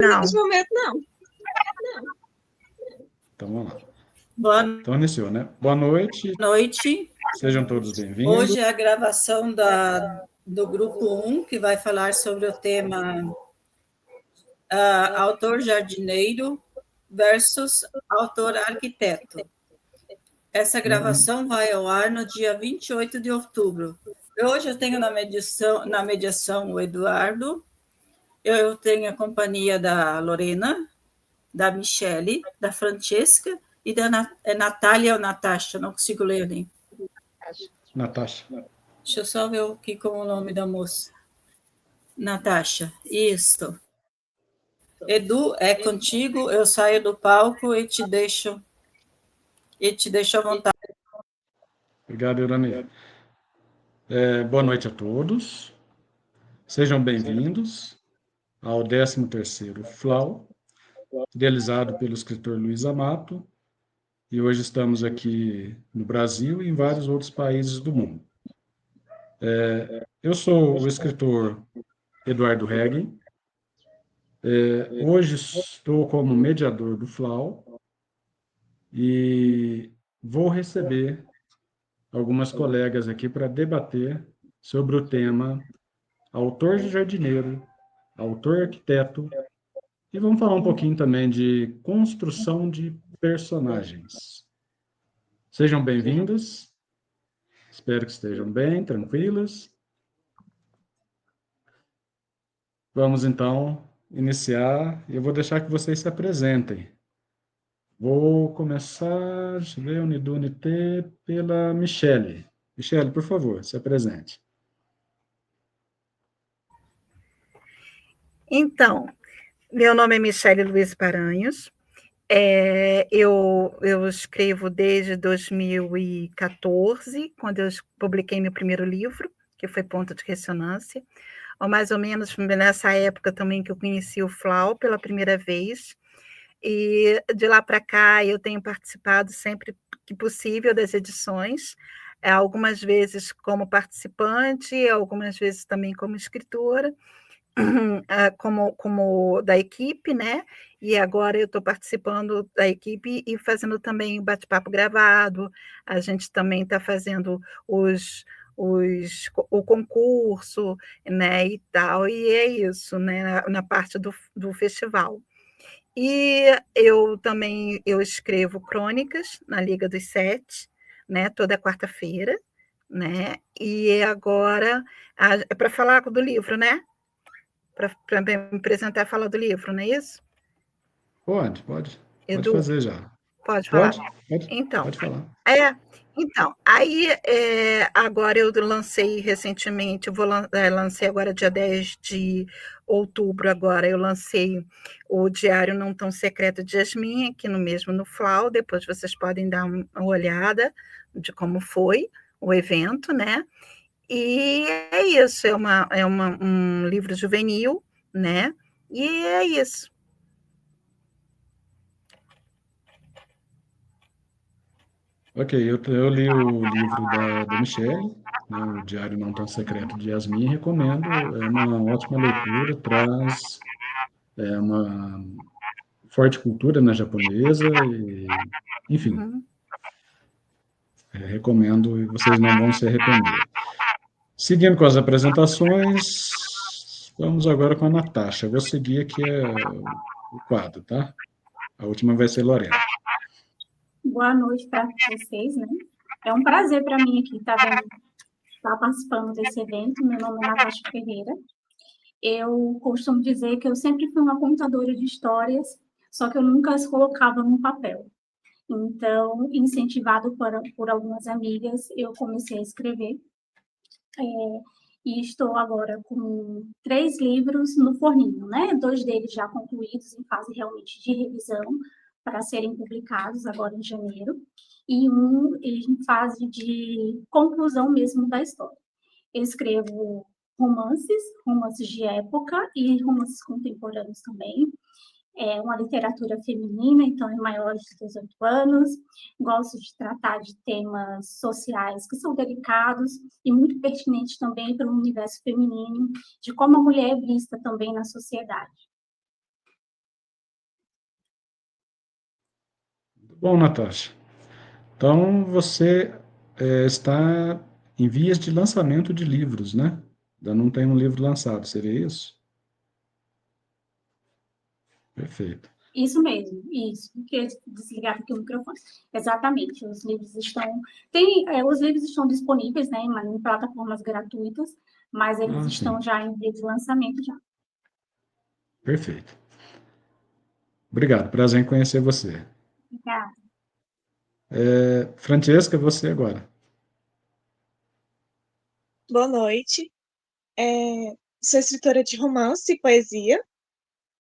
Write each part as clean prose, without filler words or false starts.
Não. Nesse momento, não. Então, vamos lá. Boa Então, iniciou, né? Boa noite. noite. Sejam todos bem-vindos. Hoje é a gravação do Grupo 1, que vai falar sobre o tema autor jardineiro versus autor arquiteto. Essa gravação vai ao ar no dia 28 de outubro. Hoje eu tenho na mediação o Eduardo, eu tenho a companhia da Lorena, da Michele, da Francesca e da Natália ou Natasha, não consigo ler nem. Natasha. Deixa eu só ver aqui como o nome da moça. Natasha, isso. Edu, é contigo, eu saio do palco e te deixo à vontade. Obrigado, Irani. Boa noite a todos. Sejam bem-vindos ao 13º FLAU, idealizado pelo escritor Luiz Amato, e hoje estamos aqui no Brasil e em vários outros países do mundo. Eu sou o escritor Eduardo Reggen. Hoje estou como mediador do FLAU e vou receber algumas colegas aqui para debater sobre o tema autor jardineiro, autor arquiteto, e vamos falar um pouquinho também de construção de personagens. Sejam bem-vindas, espero que estejam bem, tranquilas. Vamos, então, iniciar, e eu vou deixar que vocês se apresentem. Vou começar, deixa eu ver, Unidunité, pela Michele. Michele, por favor, se apresente. Então, meu nome é Michele Luiz Paranhos. Eu escrevo desde 2014, quando eu publiquei meu primeiro livro, que foi Ponto de Ressonância, ou mais ou menos nessa época também que eu conheci o FLAU pela primeira vez, e de lá para cá eu tenho participado sempre que possível das edições, algumas vezes como participante, algumas vezes também como escritora, como da equipe, né? E agora eu estou participando da equipe e fazendo também bate-papo gravado. A gente também está fazendo o concurso, né? E tal, e é isso, né? Na parte do festival. E eu escrevo crônicas na Liga dos Sete, né? Toda quarta-feira, né? E agora é para falar do livro, né? Para me apresentar e falar do livro, não é isso? Pode Edu, fazer já. pode falar? Então, pode falar. Aí agora eu lancei recentemente, lancei agora dia 10 de outubro, agora eu lancei o Diário Não Tão Secreto de Yasmin, aqui no FLAU, depois vocês podem dar uma olhada de como foi o evento, né? E é isso, um livro juvenil, né? E é isso. Ok, eu li o livro da Michelle, né, o Diário Não Tão Secreto de Yasmin, e recomendo, é uma ótima leitura, traz uma forte cultura na japonesa, enfim, recomendo e vocês não vão se arrepender. Seguindo com as apresentações, vamos agora com a Natasha. Eu vou seguir aqui o quadro, tá? A última vai ser Lorena. Boa noite para vocês, né? É um prazer para mim aqui estar participando desse evento. Meu nome é Natasha Ferreira. Eu costumo dizer que eu sempre fui uma contadora de histórias, só que eu nunca as colocava no papel. Então, incentivado por algumas amigas, eu comecei a escrever. E estou agora com 3 livros no forninho, né? 2 deles já concluídos em fase realmente de revisão para serem publicados agora em janeiro, e um em fase de conclusão mesmo da história. Eu escrevo romances de época e romances contemporâneos também. É uma literatura feminina, então é maiores de 18 anos. Gosto de tratar de temas sociais que são delicados e muito pertinentes também para o universo feminino, de como a mulher é vista também na sociedade. Bom, Natasha, então você está em vias de lançamento de livros, né? Ainda não tem um livro lançado, seria isso? Perfeito. Isso mesmo, isso. Porque desligar aqui o microfone. Exatamente. Os livros estão. Os livros estão disponíveis, né, em plataformas gratuitas, mas eles Ah, estão sim. já em via de lançamento já. Perfeito. Obrigado, prazer em conhecer você. Obrigada. Francesca, você agora. Boa noite. Sou escritora de romance e poesia,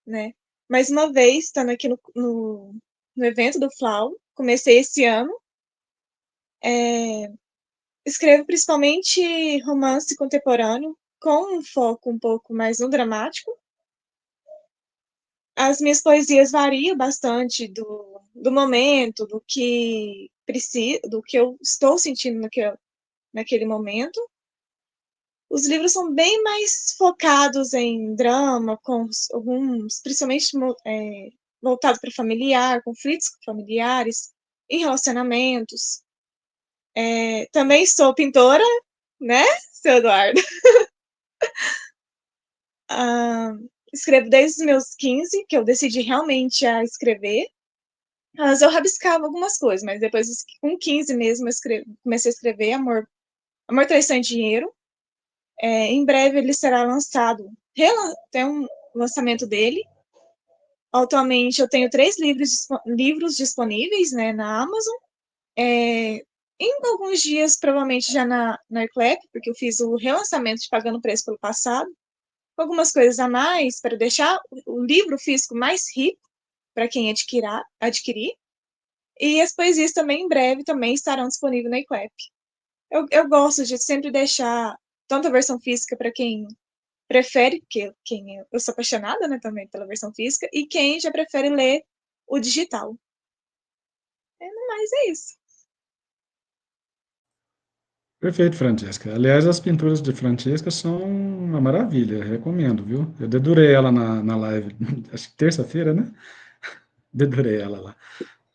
né? Mais uma vez, estando aqui no evento do FLAU, comecei esse ano. Escrevo principalmente romance contemporâneo, com um foco um pouco mais no dramático. As minhas poesias variam bastante do momento, do que do que eu estou sentindo naquele momento. Os livros são bem mais focados em drama, com alguns, principalmente voltados para familiar, conflitos familiares, em relacionamentos. Também sou pintora, né, seu Eduardo? Escrevo desde os meus 15, que eu decidi realmente a escrever. Mas eu rabiscava algumas coisas, mas depois, com 15 mesmo, comecei a escrever Amor, Traição e Dinheiro. Em breve ele será lançado, tem um lançamento dele. Atualmente eu tenho 3 livros disponíveis, né, na Amazon. Em alguns dias, provavelmente já na Eclep, porque eu fiz o relançamento de Pagando Preço pelo Passado, com algumas coisas a mais para deixar o livro físico mais rico para quem adquirir. E as poesias também, em breve, também estarão disponíveis na Eclep. Eu gosto de sempre deixar tanto a versão física para quem prefere, porque eu sou apaixonada, né, também pela versão física, e quem já prefere ler o digital. Mas é isso. Perfeito, Francesca. Aliás, as pinturas de Francesca são uma maravilha, recomendo, viu? Eu dedurei ela na live, acho que terça-feira, né? Dedurei ela lá.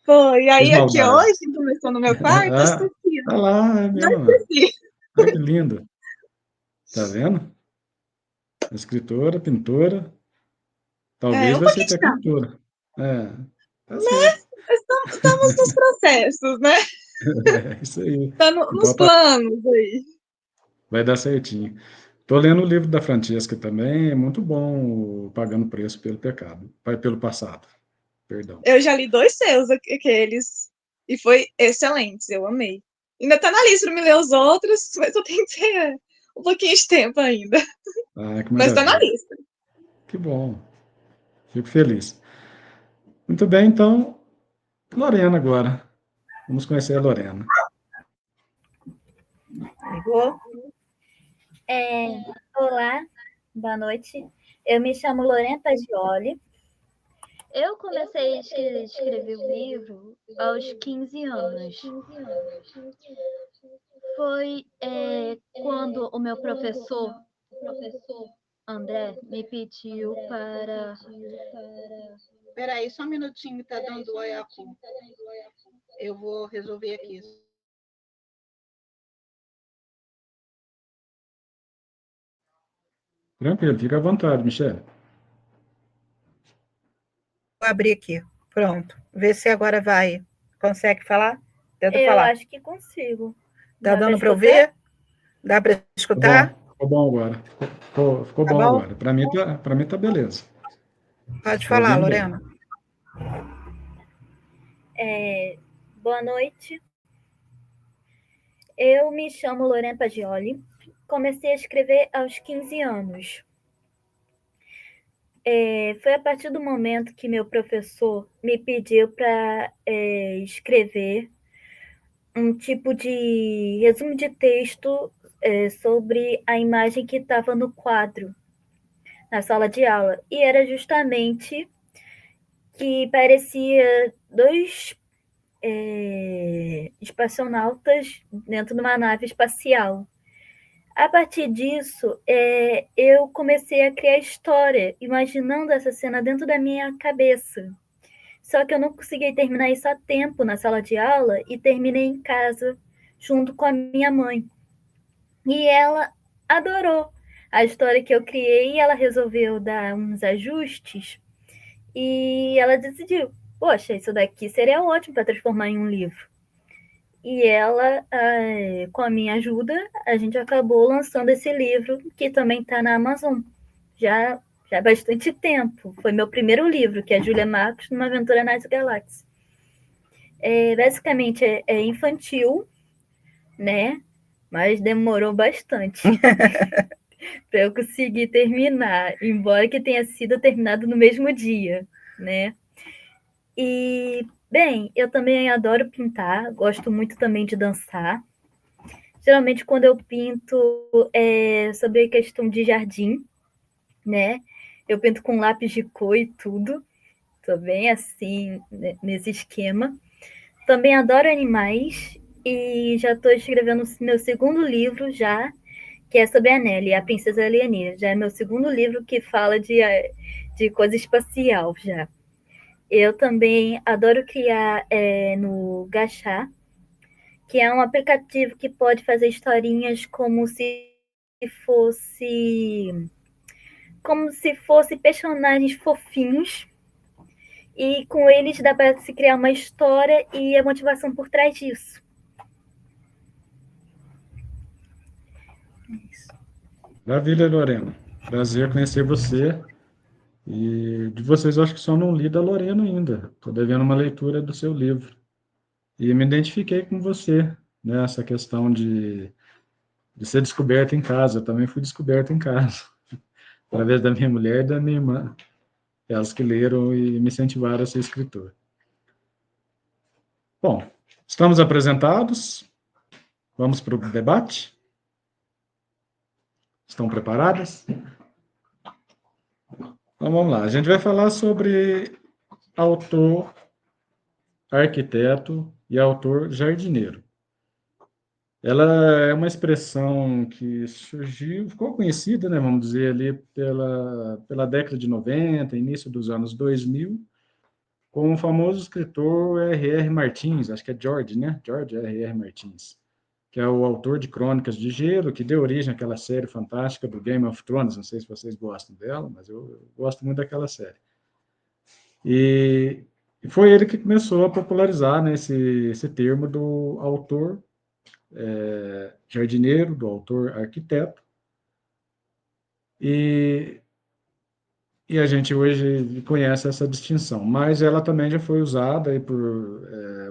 Foi, Fiz aí aqui maldade. hoje, começou no meu quarto, eu Ah, esqueci. tá lá, é Não mesmo. esqueci. Olha que lindo. Tá vendo? Escritora, pintora, talvez Um vai ser pouquinho de até cada, cantora. É, tá né? certo. Estamos nos processos, né? É isso aí. Tá Não nos pode parar, planos aí. vai dar certinho. Tô lendo o livro da Francesca também, é muito bom o Pagando Preço pelo Pecado, pelo passado, perdão. Eu já li 2 seus, aqueles, e foi excelentes, eu amei. Ainda tá na lista para me ler os outros, mas eu tenho que ter um pouquinho de tempo ainda. Ah, que Mas tá na maravilha. lista. Que bom. Fico feliz. Muito bem, então, Lorena agora. Vamos conhecer a Lorena. Ligou? Olá, boa noite. Eu me chamo Lorena Pagioli. Eu comecei a escrever o livro aos 15 anos. Foi quando o meu professor André me pediu para. Peraí, só um minutinho, tá dando oi aqui. Eu vou resolver aqui. Tranquilo, fica à vontade, Michele. Vou abrir aqui. Pronto. Vê se agora vai. Consegue falar? Tenta Eu falar. acho que consigo. Tá Dá para dando para escutar? ouvir? Dá para escutar? Ficou bom agora. Ficou Tá bom bom? agora. Para mim tá beleza. Pode Tô falar, ouvindo bem. Lorena. Boa noite. Eu me chamo Lorena Pagioli. Comecei a escrever aos 15 anos. Foi a partir do momento que meu professor me pediu para escrever um tipo de resumo de texto sobre a imagem que estava no quadro, na sala de aula. E era justamente que parecia 2 espaçonautas dentro de uma nave espacial. A partir disso, eu comecei a criar história, imaginando essa cena dentro da minha cabeça. Só que eu não consegui terminar isso a tempo na sala de aula e terminei em casa, junto com a minha mãe. E ela adorou a história que eu criei e ela resolveu dar uns ajustes e ela decidiu, poxa, isso daqui seria ótimo para transformar em um livro. E ela, com a minha ajuda, a gente acabou lançando esse livro, que também está na Amazon, já há bastante tempo. Foi meu primeiro livro, que é Júlia Marcos, numa aventura nas galáxias. Basicamente, é infantil, né? Mas demorou bastante para eu conseguir terminar, embora que tenha sido terminado no mesmo dia, né? E, bem, eu também adoro pintar, gosto muito também de dançar. Geralmente, quando eu pinto, é sobre a questão de jardim, né? Eu pinto com lápis de cor e tudo. Tô bem assim, né, nesse esquema. Também adoro animais e já estou escrevendo meu segundo livro já, que é sobre a Nelly, a princesa alienígena. Já é meu segundo livro que fala de coisa espacial já. Eu também adoro criar no Gachá, que é um aplicativo que pode fazer historinhas como se fosse personagens fofinhos, e com eles dá para se criar uma história e a motivação por trás disso. Maravilha, Lorena. Prazer conhecer você. E de vocês, eu acho que só não li da Lorena ainda. Estou devendo uma leitura do seu livro. E me identifiquei com você nessa questão de ser descoberto em casa. Eu também fui descoberto em casa, através da minha mulher e da minha irmã. Elas que leram e me incentivaram a ser escritor. Bom, estamos apresentados. Vamos para o debate? Estão preparadas? Então, vamos lá. A gente vai falar sobre autor, arquiteto e autor jardineiro. Ela é uma expressão que surgiu, ficou conhecida, né, vamos dizer, ali pela década de 90, início dos anos 2000, com o famoso escritor R.R. Martins, acho que é George, né? George R.R. Martins, que é o autor de Crônicas de Gelo, que deu origem àquela série fantástica do Game of Thrones. Não sei se vocês gostam dela, mas eu gosto muito daquela série. E foi ele que começou a popularizar, né, esse termo do autor jardineiro, do autor arquiteto. E a gente hoje conhece essa distinção, mas ela também já foi usada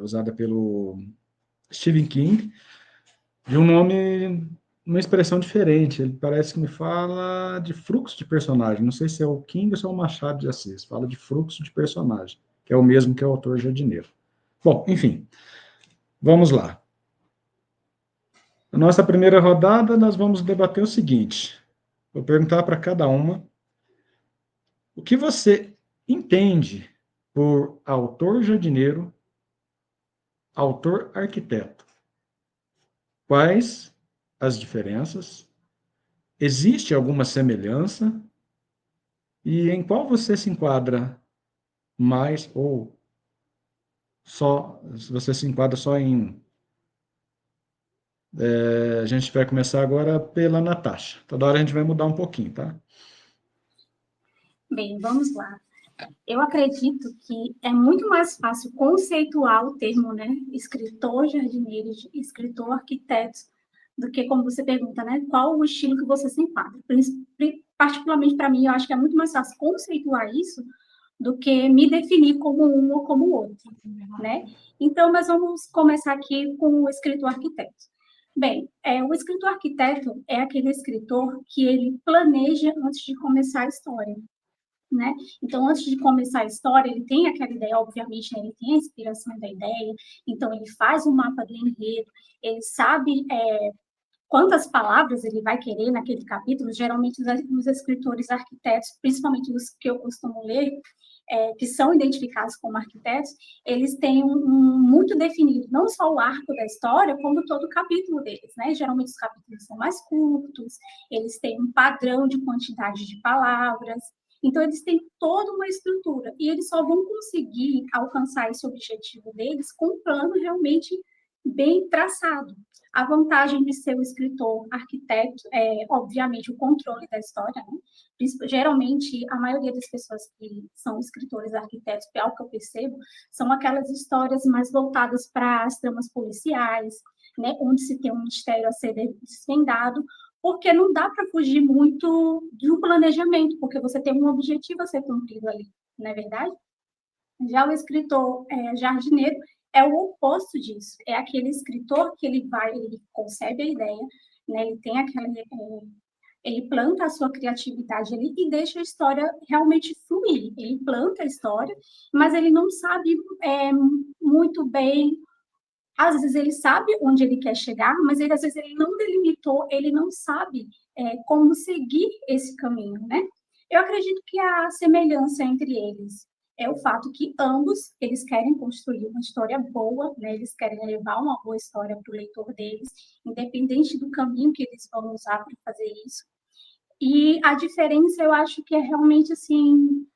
usada pelo Stephen King, de um nome, uma expressão diferente. Ele parece que me fala de fluxo de personagem. Não sei se é o King ou se é o Machado de Assis. Fala de fluxo de personagem, que é o mesmo que o autor jardineiro. Bom, enfim, vamos lá. Na nossa primeira rodada, nós vamos debater o seguinte. Vou perguntar para cada uma o que você entende por autor jardineiro, autor arquiteto. Quais as diferenças? Existe alguma semelhança? E em qual você se enquadra mais, ou só, se você se enquadra só em um? A gente vai começar agora pela Natasha. Toda hora a gente vai mudar um pouquinho, tá? Bem, vamos lá. Eu acredito que é muito mais fácil conceituar o termo, né, escritor jardineiro, escritor arquiteto, do que como você pergunta, né, qual o estilo que você se enquadra. Particularmente para mim, eu acho que é muito mais fácil conceituar isso do que me definir como um ou como outro, né? Então, nós vamos começar aqui com o escritor arquiteto. Bem, o escritor arquiteto é aquele escritor que ele planeja antes de começar a história, né? Então, antes de começar a história, ele tem aquela ideia, obviamente, né? Ele tem a inspiração da ideia, então ele faz um mapa do enredo, ele sabe quantas palavras ele vai querer naquele capítulo. Geralmente, os escritores arquitetos, principalmente os que eu costumo ler, que são identificados como arquitetos, eles têm muito definido, não só o arco da história, como todo o capítulo deles, né? Geralmente os capítulos são mais curtos, eles têm um padrão de quantidade de palavras. Então, eles têm toda uma estrutura, e eles só vão conseguir alcançar esse objetivo deles com um plano realmente bem traçado. A vantagem de ser o escritor arquiteto é, obviamente, o controle da história, né? Geralmente, a maioria das pessoas que são escritores arquitetos, é algo que eu percebo, são aquelas histórias mais voltadas para as tramas policiais, né? Onde se tem um mistério a ser desvendado, porque não dá para fugir muito de um planejamento, porque você tem um objetivo a ser cumprido ali, não é verdade? Já o escritor jardineiro é o oposto disso, é aquele escritor que ele concebe a ideia, né? Ele tem ele planta a sua criatividade ali e deixa a história realmente fluir. Ele planta a história, mas ele não sabe muito bem. Às vezes ele sabe onde ele quer chegar, mas às vezes ele não delimitou, ele não sabe como seguir esse caminho, né? Eu acredito que a semelhança entre eles é o fato que ambos, eles querem construir uma história boa, né? Eles querem levar uma boa história para o leitor deles, independente do caminho que eles vão usar para fazer isso. E a diferença, eu acho que é realmente, assim,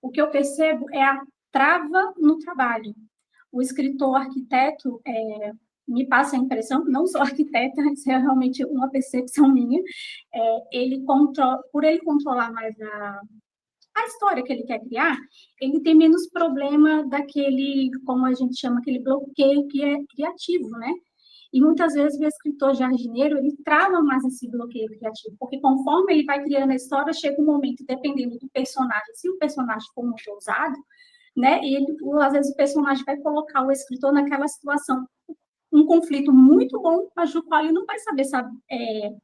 o que eu percebo é a trava no trabalho. O escritor arquiteto me passa a impressão, não sou arquiteta, isso é realmente uma percepção minha, por ele controlar mais a história que ele quer criar, ele tem menos problema daquele, como a gente chama, aquele bloqueio que é criativo, né? E muitas vezes o escritor jardineiro, ele trava mais esse bloqueio criativo, porque conforme ele vai criando a história, chega um momento, dependendo do personagem, se o personagem for muito ousado, né? E às vezes o personagem vai colocar o escritor naquela situação, um conflito muito bom, mas do qual ele não vai saber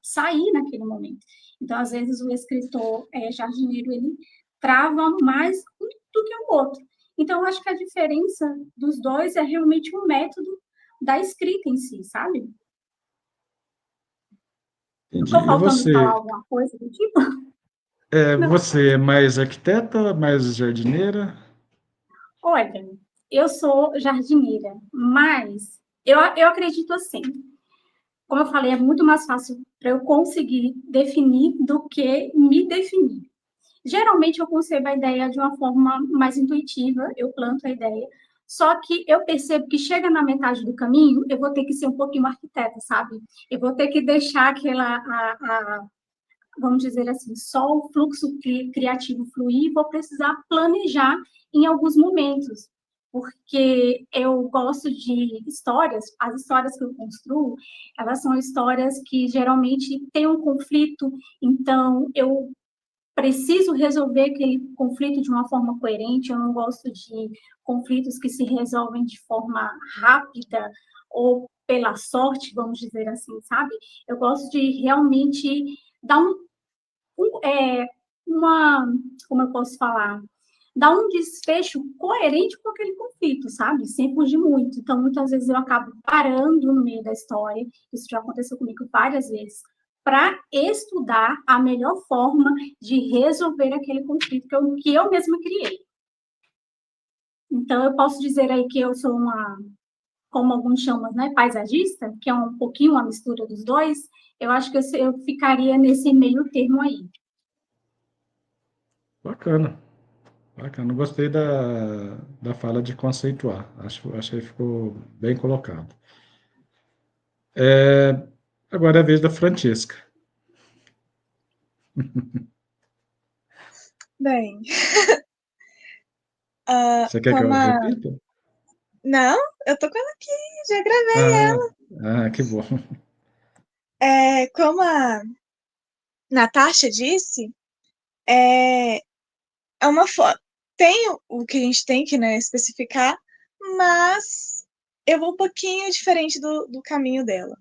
sair naquele momento. Então, às vezes, o escritor jardineiro, ele trava mais um do que o outro. Então, eu acho que a diferença dos dois é realmente o método da escrita em si, sabe? Entendi. Estou E faltando falar você? alguma coisa do tipo? Não. Você é mais arquiteta, mais jardineira? Olha, eu sou jardineira, mas eu acredito assim. Como eu falei, é muito mais fácil para eu conseguir definir do que me definir. Geralmente eu concebo a ideia de uma forma mais intuitiva, eu planto a ideia, só que eu percebo que chega na metade do caminho, eu vou ter que ser um pouquinho arquiteta, sabe? Eu vou ter que deixar vamos dizer assim, só o fluxo criativo fluir, vou precisar planejar em alguns momentos, porque eu gosto de histórias, as histórias que eu construo, elas são histórias que geralmente têm um conflito, então eu preciso resolver aquele conflito de uma forma coerente, eu não gosto de conflitos que se resolvem de forma rápida ou pela sorte, vamos dizer assim, sabe? Eu gosto de realmente dar como eu posso falar, dar um desfecho coerente com aquele conflito, sabe? Sem fugir muito. Então, muitas vezes eu acabo parando no meio da história, isso já aconteceu comigo várias vezes, para estudar a melhor forma de resolver aquele conflito que eu mesma criei. Então, eu posso dizer aí que eu sou como alguns chamam, né, paisagista, que é um pouquinho uma mistura dos dois. Eu acho que eu ficaria nesse meio termo aí. Bacana, bacana. Gostei da fala de conceituar. Achei que ficou bem colocado. Agora é a vez da Francesca. Bem, Você quer que eu repita? Não, eu tô com ela aqui, já gravei ela. Que bom. Como a Natasha disse, é, é uma foto. Tem o que a gente tem que, né, especificar, mas eu vou um pouquinho diferente do caminho dela.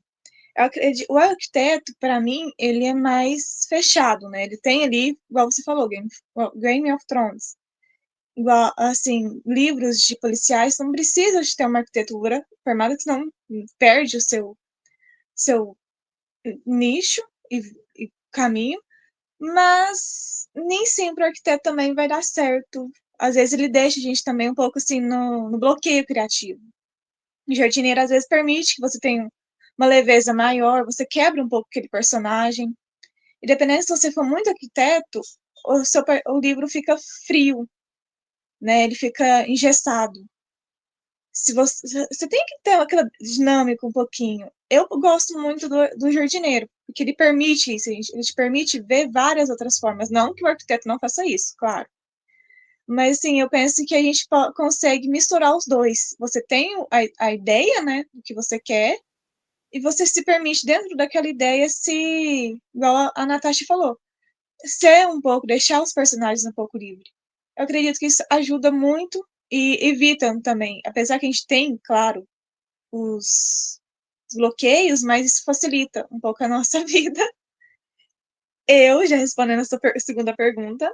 Eu acredito, o arquiteto, para mim, ele é mais fechado, né? Ele tem ali, igual você falou, Game of Thrones. Igual, assim, livros de policiais não precisam de ter uma arquitetura, formada, que senão perde o seu nicho e caminho, mas nem sempre o arquiteto também vai dar certo. Às vezes ele deixa a gente também um pouco assim no bloqueio criativo. O jardineiro às vezes permite que você tenha uma leveza maior, você quebra um pouco aquele personagem. E dependendo se você for muito arquiteto, o livro fica frio, né? Ele fica engessado. Você tem que ter aquela dinâmica um pouquinho. Eu gosto muito do jardineiro, porque ele permite isso, ele te permite ver várias outras formas. Não que o arquiteto não faça isso, claro. Mas, assim, eu penso que a gente consegue misturar os dois. Você tem a ideia, né, do que você quer, e você se permite, dentro daquela ideia, igual a Natasha falou, ser um pouco, deixar os personagens um pouco livre. Eu acredito que isso ajuda muito e evita também, apesar que a gente tem, claro, os bloqueios, mas isso facilita um pouco a nossa vida. Eu, já respondendo a sua segunda pergunta,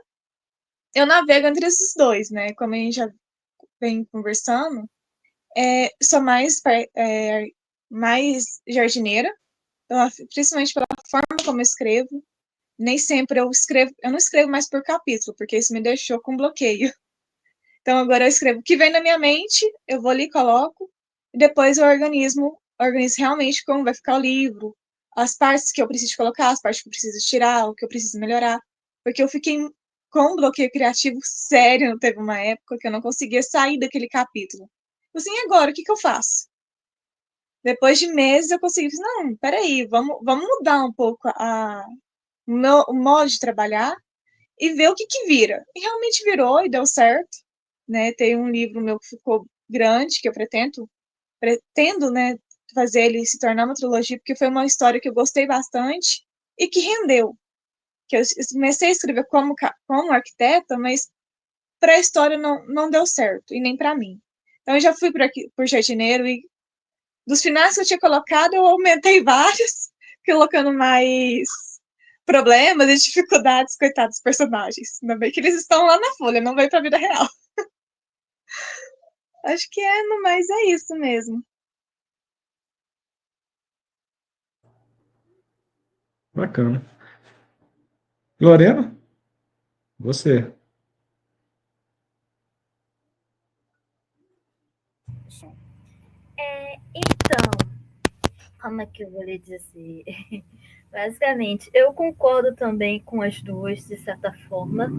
eu navego entre esses dois, né? Como a gente já vem conversando, sou mais jardineira, então, principalmente pela forma como eu escrevo. Nem sempre eu não escrevo mais por capítulo, porque isso me deixou com bloqueio. Então, agora eu escrevo o que vem na minha mente, eu vou ali, coloco, e depois eu organizo realmente como vai ficar o livro, as partes que eu preciso colocar, as partes que eu preciso tirar, o que eu preciso melhorar. Porque eu fiquei com um bloqueio criativo sério, teve uma época que eu não conseguia sair daquele capítulo. Assim, e agora, o que eu faço? Depois de meses eu consegui, não, peraí, vamos mudar um pouco o modo de trabalhar e ver o que vira. E realmente virou e deu certo, né? Tem um livro meu que ficou grande, que eu pretendo, né, fazer ele se tornar uma trilogia, porque foi uma história que eu gostei bastante e que rendeu. Que eu comecei a escrever como arquiteta, mas para a história não deu certo, e nem para mim. Então eu já fui por jardineiro, e dos finais que eu tinha colocado, eu aumentei vários, colocando mais problemas e dificuldades, coitados dos personagens. Ainda bem que eles estão lá na folha, não veio para a vida real. Acho que no mais é isso mesmo. Bacana. Lorena, você. Então, como é que eu vou lhe dizer? Basicamente, eu concordo também com as duas, de certa forma.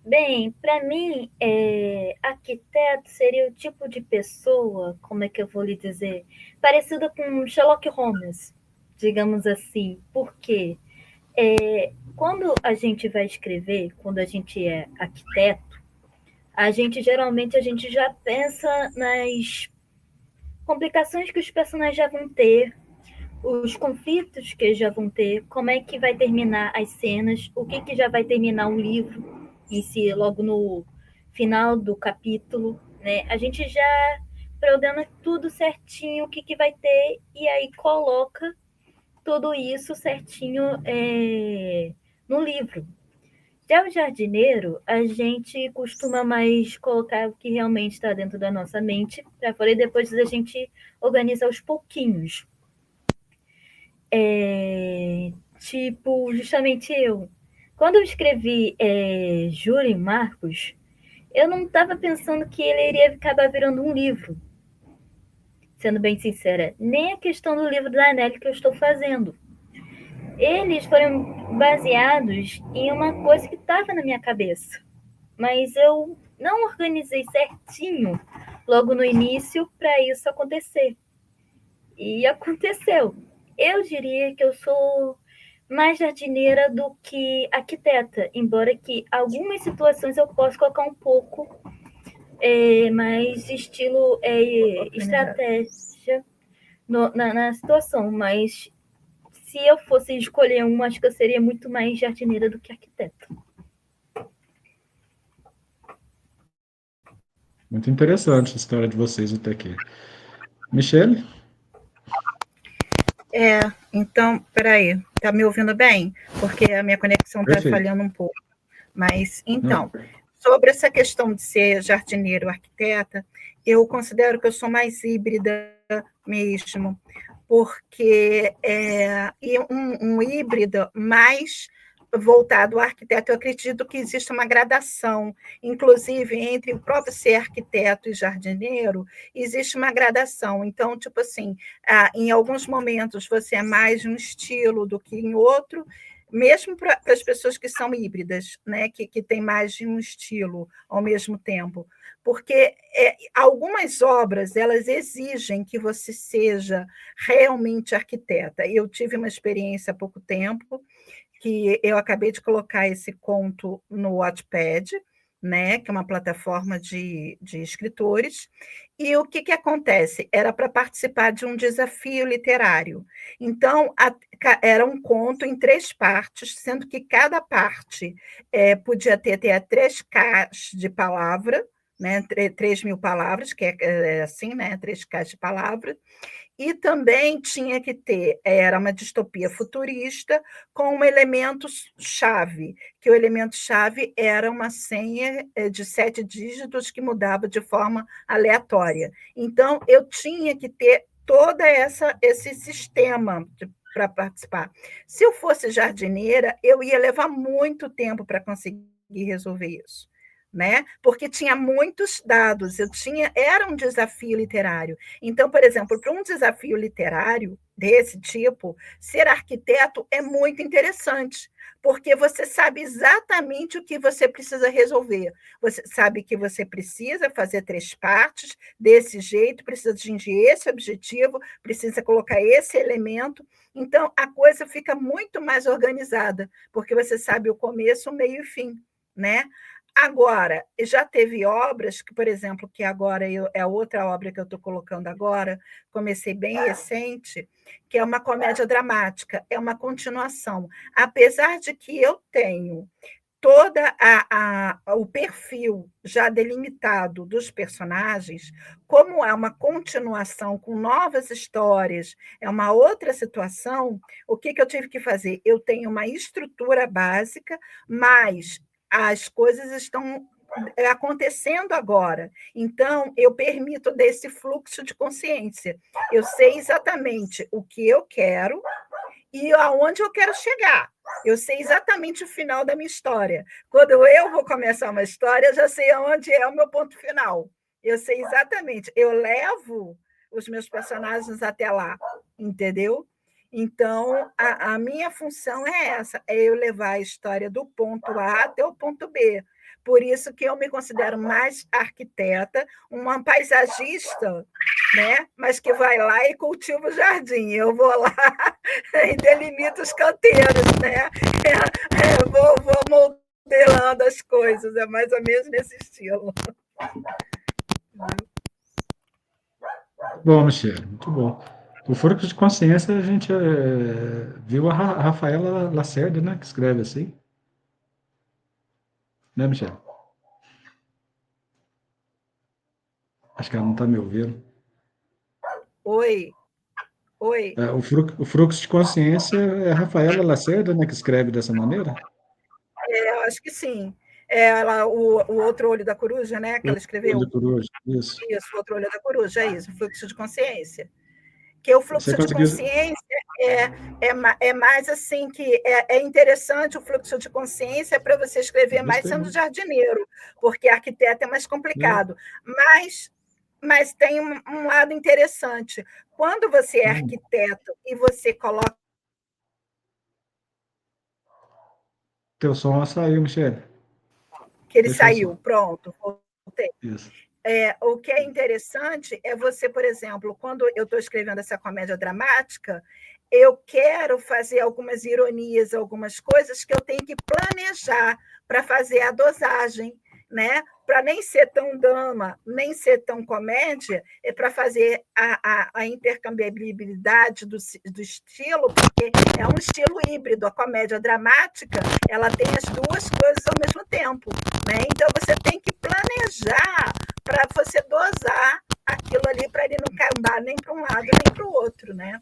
Bem, para mim, arquiteto seria o tipo de pessoa, como é que eu vou lhe dizer? Parecida com Sherlock Holmes, digamos assim. Por quê? Quando a gente vai escrever, quando a gente é arquiteto, geralmente a gente já pensa nas complicações que os personagens já vão ter, os conflitos que já vão ter, como é que vai terminar as cenas, o que já vai terminar o livro em si, logo no final do capítulo, né? A gente já programa tudo certinho, o que vai ter, e aí coloca tudo isso certinho no livro. Já o jardineiro, a gente costuma mais colocar o que realmente está dentro da nossa mente, para poder depois a gente organizar aos pouquinhos. Tipo, justamente eu. Quando eu escrevi Júlio Marcos, eu não estava pensando que ele iria acabar virando um livro. Sendo bem sincera, nem a questão do livro da Anneli que eu estou fazendo. Eles foram baseados em uma coisa que estava na minha cabeça, mas eu não organizei certinho logo no início para isso acontecer. E aconteceu. Eu diria que eu sou mais jardineira do que arquiteta, embora que algumas situações eu possa colocar um pouco mais estilo estratégia na situação, mas se eu fosse escolher uma, acho que eu seria muito mais jardineira do que arquiteta. Muito interessante a história de vocês até aqui. Michele? Então, peraí, tá me ouvindo bem? Porque a minha conexão está Perfeito. falhando um pouco. Mas, então, sobre essa questão de ser jardineiro ou arquiteta, eu considero que eu sou mais híbrida mesmo, porque um híbrido mais voltado ao arquiteto, eu acredito que existe uma gradação, inclusive entre o próprio ser arquiteto e jardineiro, existe uma gradação. Então, tipo assim, em alguns momentos você é mais um estilo do que em outro, mesmo para as pessoas que são híbridas, né, que têm mais de um estilo ao mesmo tempo, porque algumas obras elas exigem que você seja realmente arquiteta. Eu tive uma experiência há pouco tempo que eu acabei de colocar esse conto no Wattpad, né, que é uma plataforma de escritores, e o que acontece? Era para participar de um desafio literário. Então, era um conto em 3 partes, sendo que cada parte podia ter 3K de palavra, né, 3.000 palavras, que é assim, né, 3K de palavra, e também tinha que ter, era uma distopia futurista com um elemento-chave, que o elemento-chave era uma senha de 7 dígitos que mudava de forma aleatória. Então, eu tinha que ter todo esse sistema para participar. Se eu fosse jardineira, eu ia levar muito tempo para conseguir resolver isso, né? Porque tinha muitos dados, era um desafio literário. Então, por exemplo, para um desafio literário desse tipo, ser arquiteto é muito interessante, porque você sabe exatamente o que você precisa resolver. Você sabe que você precisa fazer 3 partes desse jeito, precisa atingir esse objetivo, precisa colocar esse elemento. Então, a coisa fica muito mais organizada, porque você sabe o começo, o meio e o fim, né? Agora, já teve obras que, por exemplo, que agora é outra obra que eu estou colocando agora, comecei bem recente, que é uma comédia dramática, é uma continuação. Apesar de que eu tenho toda o perfil já delimitado dos personagens, como é uma continuação com novas histórias, é uma outra situação, o que eu tive que fazer? Eu tenho uma estrutura básica, mas as coisas estão acontecendo agora. Então, eu permito desse fluxo de consciência. Eu sei exatamente o que eu quero e aonde eu quero chegar. Eu sei exatamente o final da minha história. Quando eu vou começar uma história, eu já sei aonde é o meu ponto final. Eu sei exatamente. Eu levo os meus personagens até lá, entendeu? Então, a minha função é essa, é eu levar a história do ponto A até o ponto B. Por isso que eu me considero mais arquiteta, uma paisagista, né? Mas que vai lá e cultiva o jardim. Eu vou lá e delimito os canteiros, né? Vou modelando as coisas, é mais ou menos nesse estilo. Bom, Michele, muito bom. O Fluxo de Consciência, a gente viu a Rafaela Lacerda, né, que escreve assim. Né, Michele? Acho que ela não está me ouvindo. Oi. O Fluxo de Consciência é a Rafaela Lacerda, né, que escreve dessa maneira? Eu acho que sim. O Outro Olho da Coruja, né, que ela escreveu. Isso. Isso, o Outro Olho da Coruja, é isso, o fluxo de consciência. Que o fluxo de consciência é mais assim, que é interessante o fluxo de consciência para você escrever mais sendo jardineiro, porque arquiteto é mais complicado. Mas tem um lado interessante. Quando você é arquiteto e você coloca. Teu som saiu, Michele. Que ele saiu, pronto, voltei. Isso. O que é interessante é você, por exemplo, quando eu estou escrevendo essa comédia dramática, eu quero fazer algumas ironias, algumas coisas que eu tenho que planejar para fazer a dosagem, né? Para nem ser tão drama, nem ser tão comédia, é para fazer a intercambiabilidade do estilo, porque é um estilo híbrido. A comédia dramática ela tem as duas coisas ao mesmo tempo, né? Então você tem que planejar para você dosar aquilo ali para ele não cambar nem para um lado nem para o outro, né?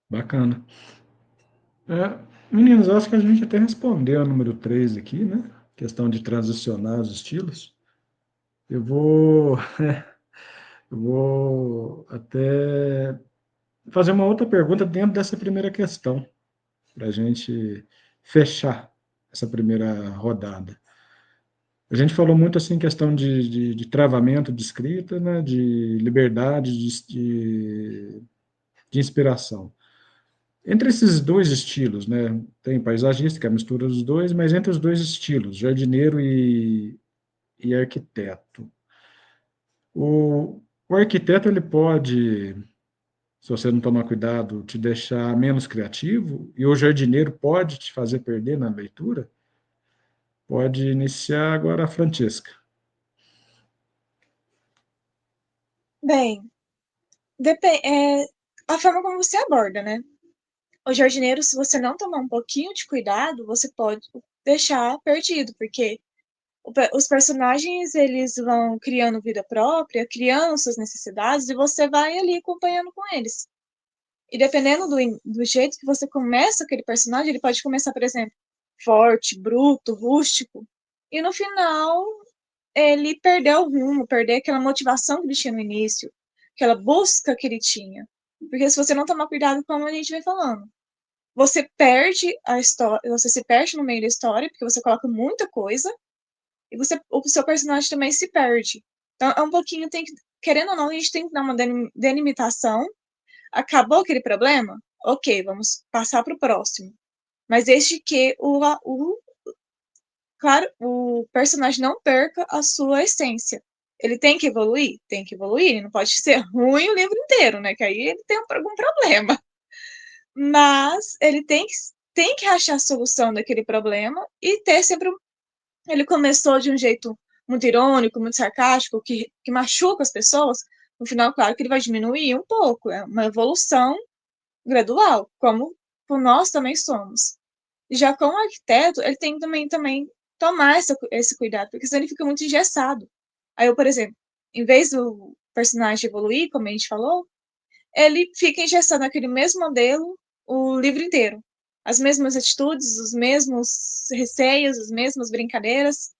Bacana. Meninos, eu acho que a gente até respondeu a número 3 aqui, né? Questão de transicionar os estilos. Eu vou até fazer uma outra pergunta dentro dessa primeira questão, para a gente fechar essa primeira rodada. A gente falou muito assim, questão de travamento de escrita, né? De liberdade, de inspiração. Entre esses dois estilos, né, tem paisagista, que é a mistura dos dois, mas entre os dois estilos, jardineiro e arquiteto. O arquiteto, ele pode, se você não tomar cuidado, te deixar menos criativo, e o jardineiro pode te fazer perder na leitura? Pode iniciar agora a Francesca. Bem, a forma como você aborda, né? O jardineiro, se você não tomar um pouquinho de cuidado, você pode deixar perdido, porque os personagens, eles vão criando vida própria, criando suas necessidades, e você vai ali acompanhando com eles. E dependendo do jeito que você começa aquele personagem, ele pode começar, por exemplo, forte, bruto, rústico, e no final ele perdeu o rumo, perder aquela motivação que ele tinha no início, aquela busca que ele tinha. Porque se você não tomar cuidado, como a gente vem falando, você perde a história, você se perde no meio da história, porque você coloca muita coisa, e o seu personagem também se perde. Então, é um pouquinho, querendo ou não, a gente tem que dar uma delimitação. Acabou aquele problema? Ok, vamos passar para o próximo. Mas desde que claro, o personagem não perca a sua essência. Ele tem que evoluir? Tem que evoluir. Ele não pode ser ruim o livro inteiro, né? Que aí ele tem algum problema. Mas ele tem que achar a solução daquele problema e ter sempre. Ele começou de um jeito muito irônico, muito sarcástico, que machuca as pessoas. No final, claro que ele vai diminuir um pouco. É uma evolução gradual, como nós também somos. Já com o arquiteto, ele tem também tomar esse cuidado, porque senão ele fica muito engessado. Aí eu, por exemplo, em vez do personagem evoluir, como a gente falou, ele fica engessado naquele mesmo modelo o livro inteiro. As mesmas atitudes, os mesmos receios, as mesmas brincadeiras.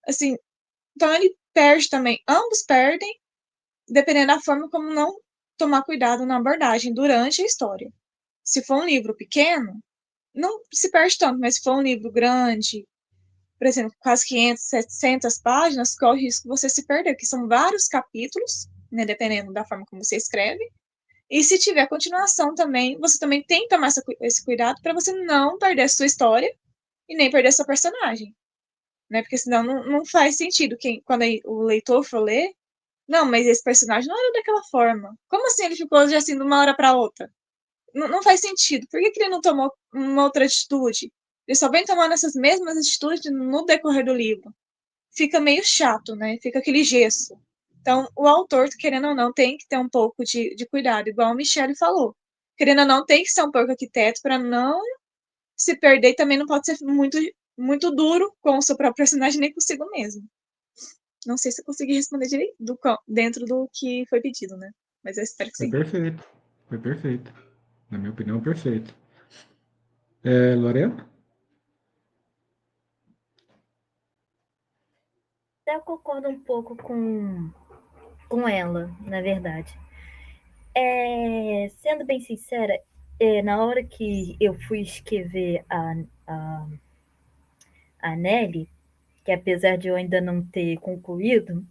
Assim, então ele perde também. Ambos perdem, dependendo da forma como não tomar cuidado na abordagem durante a história. Se for um livro pequeno, não se perde tanto, mas se for um livro grande, por exemplo, quase 500, 700 páginas, corre o risco de você se perder, que são vários capítulos, né, dependendo da forma como você escreve. E se tiver continuação também, você também tem que tomar esse cuidado para você não perder a sua história e nem perder seu personagem, né? Porque senão não faz sentido quando o leitor for ler, não, mas esse personagem não era daquela forma. Como assim ele ficou assim de uma hora para outra? Não faz sentido. Por que ele não tomou uma outra atitude? Ele só vem tomando essas mesmas atitudes no decorrer do livro. Fica meio chato, né? Fica aquele gesso. Então, o autor, querendo ou não, tem que ter um pouco de cuidado, igual o Michele falou. Querendo ou não, tem que ser um pouco arquiteto para não se perder e também não pode ser muito, muito duro com o seu próprio personagem nem consigo mesmo. Não sei se eu consegui responder direito dentro do que foi pedido, né? Mas eu espero que Foi sim. perfeito. Foi perfeito. Na minha opinião, perfeito. Lorena? Eu concordo um pouco com ela, na verdade. Sendo bem sincera, na hora que eu fui escrever a Nelly, que apesar de eu ainda não ter concluído,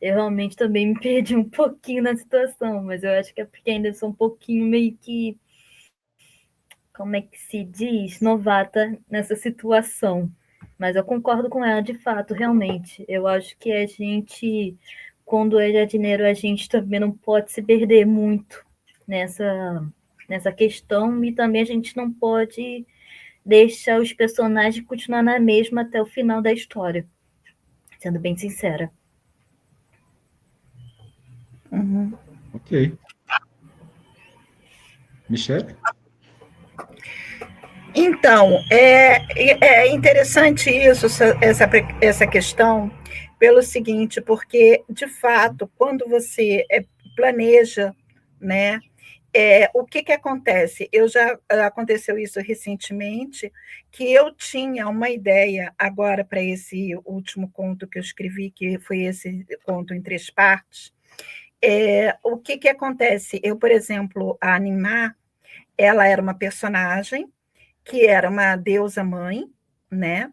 eu realmente também me perdi um pouquinho na situação, mas eu acho que é porque ainda sou um pouquinho meio que, como é que se diz, novata nessa situação. Mas eu concordo com ela, de fato, realmente. Eu acho que a gente, quando é jardineiro, a gente também não pode se perder muito nessa questão e também a gente não pode deixar os personagens continuar na mesma até o final da história, sendo bem sincera. Uhum. Ok. Michele? Então, é interessante isso, essa questão, pelo seguinte, porque, de fato, quando você planeja, né, o que acontece? Aconteceu isso recentemente, que eu tinha uma ideia agora para esse último conto que eu escrevi, que foi esse conto em 3 partes. O que acontece? Eu, por exemplo, a Animar, ela era uma personagem que era uma deusa mãe, né?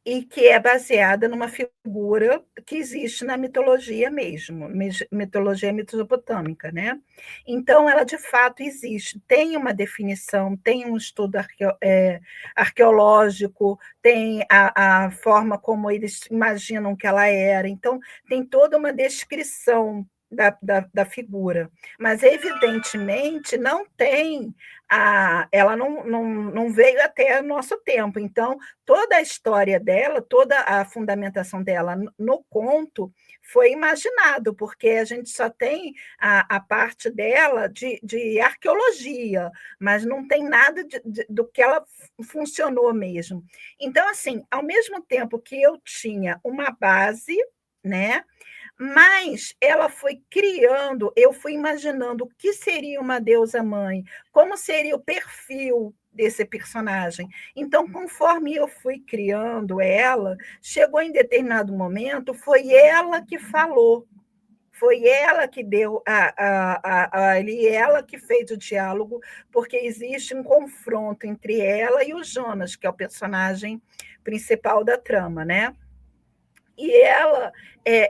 e que é baseada numa figura que existe na mitologia mesmo, mitologia mesopotâmica, né? Então, ela de fato existe, tem uma definição, tem um estudo arqueológico, tem a forma como eles imaginam que ela era, então, tem toda uma descrição da figura, mas evidentemente não tem ela não veio até o nosso tempo, então toda a história dela, toda a fundamentação dela no conto foi imaginado, porque a gente só tem a parte dela de arqueologia, mas não tem nada do que ela funcionou mesmo. Então, assim, ao mesmo tempo que eu tinha uma base, né? Mas ela foi criando, eu fui imaginando o que seria uma deusa mãe, como seria o perfil desse personagem. Então, conforme eu fui criando ela, chegou em determinado momento, foi ela que falou, foi ela que deu ali, ela que fez o diálogo, porque existe um confronto entre ela e o Jonas, que é o personagem principal da trama, né? E ela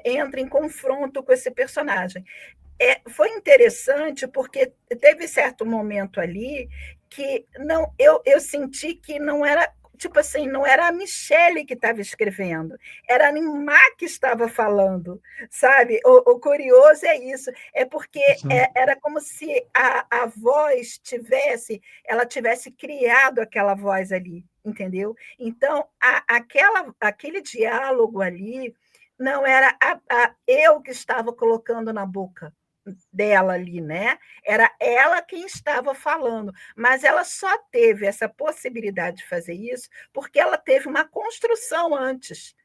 entra em confronto com esse personagem. Foi interessante porque teve certo momento ali que eu senti que não era, tipo assim, não era a Michele que estava escrevendo, era a Nimá que estava falando, sabe? O curioso é isso, é porque era como se a voz ela tivesse criado aquela voz ali, entendeu? Então, aquele diálogo ali não era eu que estava colocando na boca dela ali, né? Era ela quem estava falando, mas ela só teve essa possibilidade de fazer isso porque ela teve uma construção antes.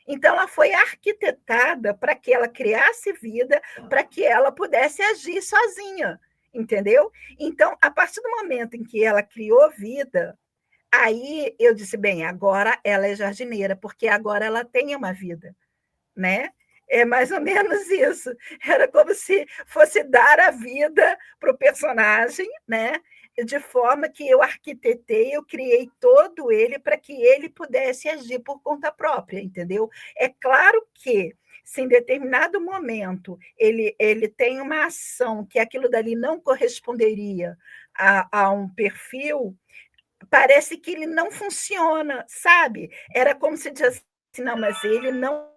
Então, ela foi arquitetada para que ela criasse vida, para que ela pudesse agir sozinha, entendeu? Então, a partir do momento em que ela criou vida, aí eu disse, bem, agora ela é jardineira, porque agora ela tem uma vida, né? É mais ou menos isso. Era como se fosse dar a vida para o personagem, né? De forma que eu arquitetei, eu criei todo ele para que ele pudesse agir por conta própria, entendeu? É claro que, se em determinado momento ele tem uma ação que aquilo dali não corresponderia a um perfil, parece que ele não funciona, sabe? Era como se dissesse assim, não, mas ele não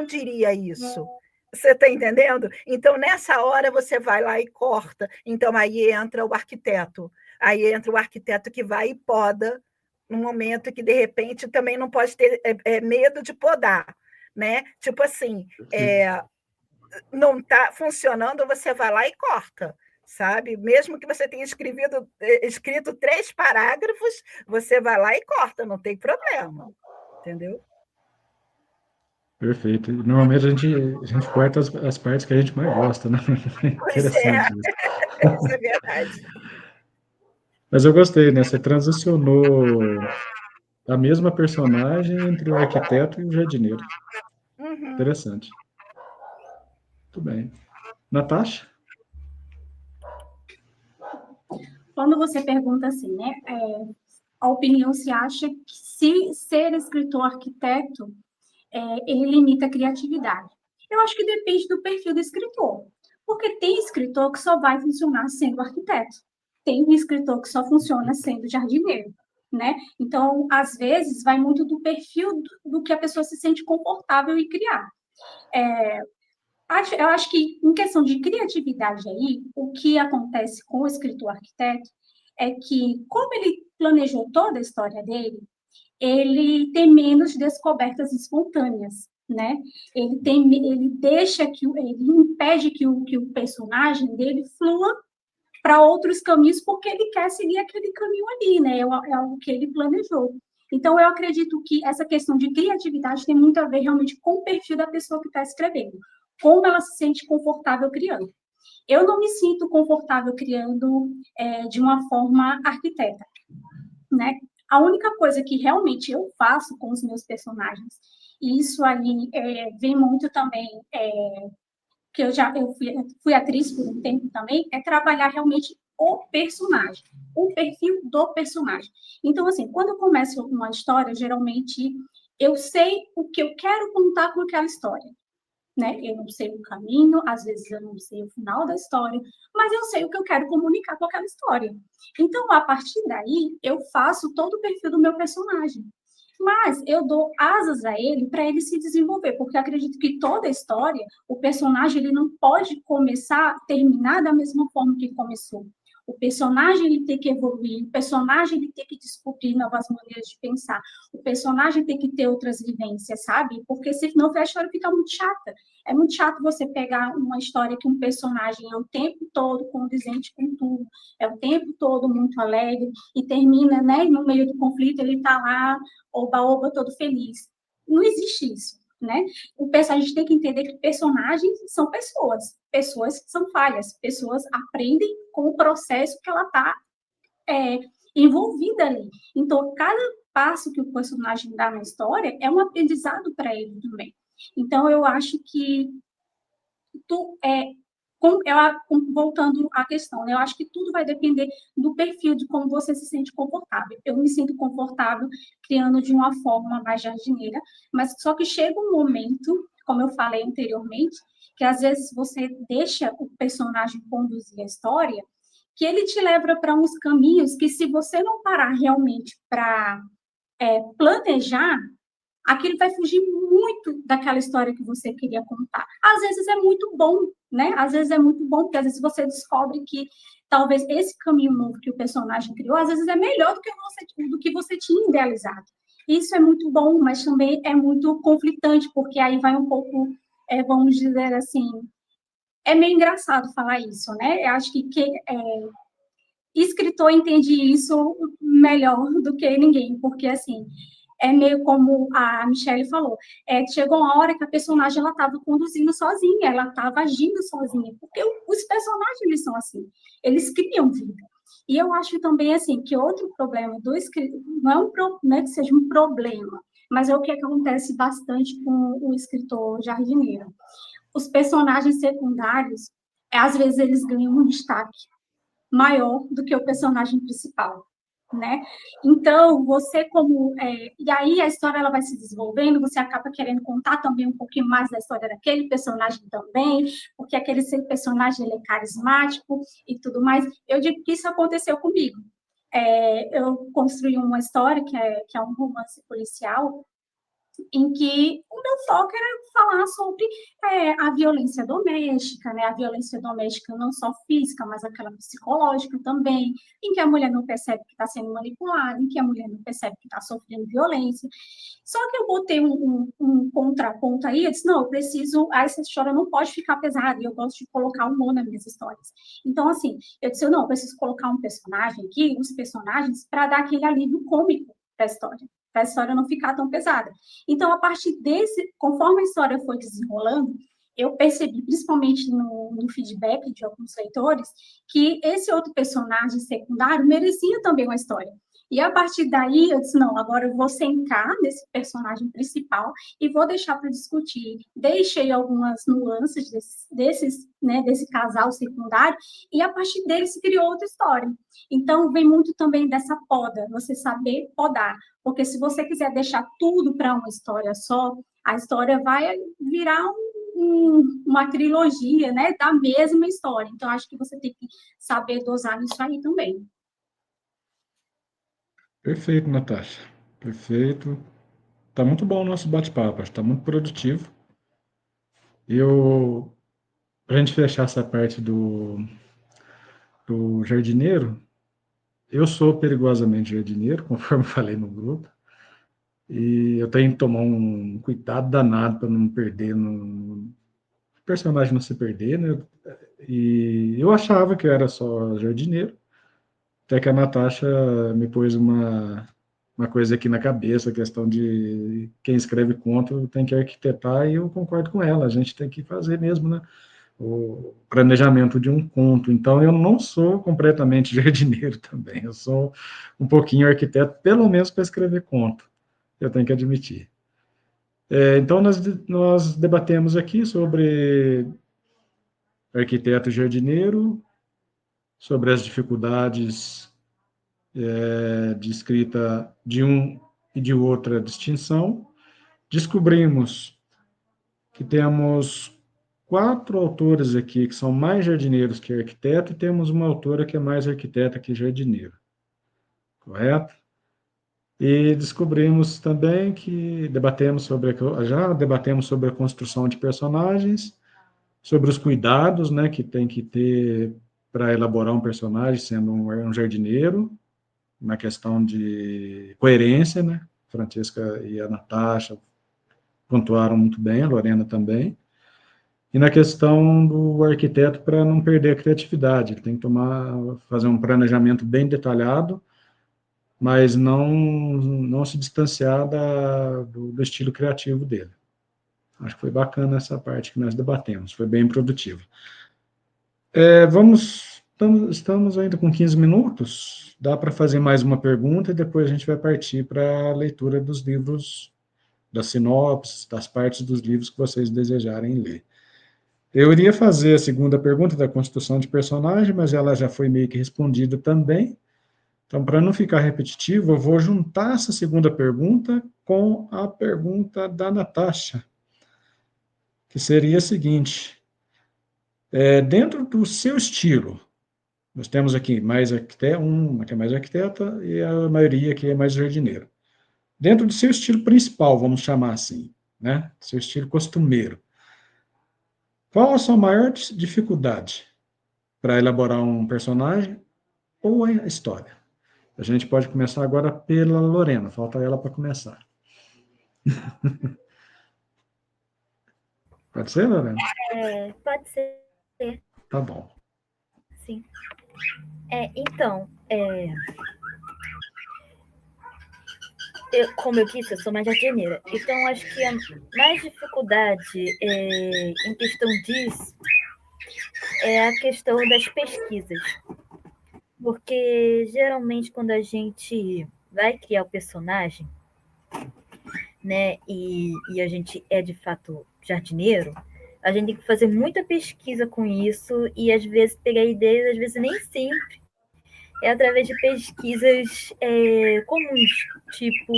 diria isso. Você está entendendo? Então, nessa hora, você vai lá e corta. Então, aí entra o arquiteto. Aí entra o arquiteto que vai e poda, num momento que, de repente, também não pode ter medo de podar. Né? Tipo assim, não está funcionando, você vai lá e corta. Sabe? Mesmo que você tenha escrito 3 parágrafos, você vai lá e corta, não tem problema. Entendeu? Perfeito. Normalmente a gente corta as partes que a gente mais gosta, né? Interessante isso. Isso é verdade. Mas eu gostei, né? Você transicionou a mesma personagem entre o arquiteto e o jardineiro. Uhum. Interessante. Muito bem. Natasha? Quando você pergunta assim, né, a opinião se acha que se ser escritor arquiteto, ele limita a criatividade. Eu acho que depende do perfil do escritor, porque tem escritor que só vai funcionar sendo arquiteto, tem um escritor que só funciona sendo jardineiro, né? Então, às vezes, vai muito do perfil do que a pessoa se sente confortável em criar. Eu acho que, em questão de criatividade aí, o que acontece com o escritor arquiteto é que, como ele planejou toda a história dele, ele tem menos descobertas espontâneas, né? Ele deixa ele impede que o personagem dele flua para outros caminhos porque ele quer seguir aquele caminho ali, né? É algo que ele planejou. Então, eu acredito que essa questão de criatividade tem muito a ver realmente com o perfil da pessoa que está escrevendo, como ela se sente confortável criando. Eu não me sinto confortável criando de uma forma arquiteta, né? A única coisa que realmente eu faço com os meus personagens, e isso aí vem muito também, que eu fui atriz por um tempo também, é trabalhar realmente o personagem, o perfil do personagem. Então, assim, quando eu começo uma história, geralmente eu sei o que eu quero contar com aquela história, né? Eu não sei o caminho, às vezes eu não sei o final da história, mas eu sei o que eu quero comunicar com aquela história. Então, a partir daí, eu faço todo o perfil do meu personagem. Mas eu dou asas a ele para ele se desenvolver, porque eu acredito que toda história, o personagem ele não pode começar, terminar da mesma forma que começou. O personagem ele tem que evoluir, o personagem ele tem que descobrir novas maneiras de pensar, o personagem tem que ter outras vivências, sabe? Porque senão a história fica muito chata. É muito chato você pegar uma história que um personagem é o tempo todo condizente com tudo, é o tempo todo muito alegre e termina, né, no meio do conflito ele está lá oba-oba todo feliz. Não existe isso, né? A gente tem que entender que personagens são pessoas, pessoas são falhas, pessoas aprendem com o processo que ela está envolvida ali. Então, cada passo que o personagem dá na história é um aprendizado para ele também. Então, eu acho que voltando à questão, né? Eu acho que tudo vai depender do perfil, de como você se sente confortável. Eu me sinto confortável criando de uma forma mais jardineira, mas só que chega um momento, como eu falei anteriormente, que às vezes você deixa o personagem conduzir a história, que ele te leva para uns caminhos que, se você não parar realmente para planejar, aquilo vai fugir muito daquela história que você queria contar. Às vezes é muito bom, né? Às vezes é muito bom, porque às vezes você descobre que talvez esse caminho novo que o personagem criou, às vezes é melhor do que você tinha idealizado. Isso é muito bom, mas também é muito conflitante, porque aí vai um pouco, vamos dizer assim, é meio engraçado falar isso, né? Eu acho que escritor entende isso melhor do que ninguém, porque assim, é meio como a Michelle falou, chegou uma hora que a personagem ela estava conduzindo sozinha, ela estava agindo sozinha, porque os personagens eles são assim, eles criam vida. E eu acho também assim que outro problema do escritor não é que seja um problema, mas é o que acontece bastante com o escritor jardineiro. Os personagens secundários, às vezes eles ganham um destaque maior do que o personagem principal, né? Então, e aí a história ela vai se desenvolvendo, você acaba querendo contar também um pouquinho mais da história daquele personagem também, porque aquele personagem ele é carismático e tudo mais. Eu digo que isso aconteceu comigo. Eu construí uma história que é um romance policial, em que o meu foco era falar sobre a violência doméstica, né? A violência doméstica não só física, mas aquela psicológica também, em que a mulher não percebe que está sendo manipulada, em que a mulher não percebe que está sofrendo violência. Só que eu botei um contraponto aí, eu disse, não, eu preciso, essa história não pode ficar pesada, e eu gosto de colocar humor nas minhas histórias. Então, assim, eu disse, não, eu preciso colocar um personagem aqui, uns personagens, para dar aquele alívio cômico para a história não ficar tão pesada. Então, a partir conforme a história foi desenrolando, eu percebi, principalmente no feedback de alguns leitores, que esse outro personagem secundário merecia também uma história. E a partir daí, eu disse, não, agora eu vou centrar nesse personagem principal e vou deixar para discutir. Deixei algumas nuances desse casal secundário e a partir dele se criou outra história. Então, vem muito também dessa poda, você saber podar. Porque se você quiser deixar tudo para uma história só, a história vai virar uma trilogia, né, da mesma história. Então, acho que você tem que saber dosar isso aí também. Perfeito, Natasha. Perfeito. Tá muito bom o nosso bate-papo, está muito produtivo. Para a gente fechar essa parte do jardineiro, eu sou perigosamente jardineiro, conforme falei no grupo, e eu tenho que tomar um cuidado danado para não perder, o personagem não se perder, né? E eu achava que eu era só jardineiro, até que a Natasha me pôs uma coisa aqui na cabeça, a questão de quem escreve conto tem que arquitetar, e eu concordo com ela, a gente tem que fazer mesmo, né? O planejamento de um conto. Então, eu não sou completamente jardineiro também, eu sou um pouquinho arquiteto, pelo menos para escrever conto, eu tenho que admitir. Então, nós debatemos aqui sobre arquiteto e jardineiro, sobre as dificuldades de escrita de um e de outra distinção, descobrimos que temos 4 autores aqui que são mais jardineiros que arquiteto, e temos uma autora que é mais arquiteta que jardineiro. Correto? E descobrimos também que já debatemos sobre a construção de personagens, sobre os cuidados, né, que tem que ter para elaborar um personagem sendo um jardineiro, na questão de coerência, né? Francesca e a Natasha pontuaram muito bem, a Lorena também. E na questão do arquiteto, para não perder a criatividade, ele tem que fazer um planejamento bem detalhado, mas não se distanciar do estilo criativo dele. Acho que foi bacana essa parte que nós debatemos, foi bem produtivo. Estamos ainda com 15 minutos, dá para fazer mais uma pergunta e depois a gente vai partir para a leitura dos livros, das sinopses, das partes dos livros que vocês desejarem ler. Eu iria fazer a segunda pergunta da construção de personagem, mas ela já foi meio que respondida também. Então, para não ficar repetitivo, eu vou juntar essa segunda pergunta com a pergunta da Natasha, que seria a seguinte: dentro do seu estilo, nós temos aqui uma que é mais arquiteta e a maioria que é mais jardineira. Dentro do seu estilo principal, vamos chamar assim, né? Seu estilo costumeiro. Qual a sua maior dificuldade para elaborar um personagem ou a história? A gente pode começar agora pela Lorena, falta ela para começar. Pode ser, Lorena? Pode ser. Tá bom. Sim. Então, como eu disse, eu sou mais jardineira. Então, acho que a mais dificuldade em questão disso é a questão das pesquisas. Porque, geralmente, quando a gente vai criar o personagem, né, e a gente é, de fato, jardineiro, a gente tem que fazer muita pesquisa com isso e, às vezes, pegar ideias, às vezes, nem sempre é através de pesquisas comuns, tipo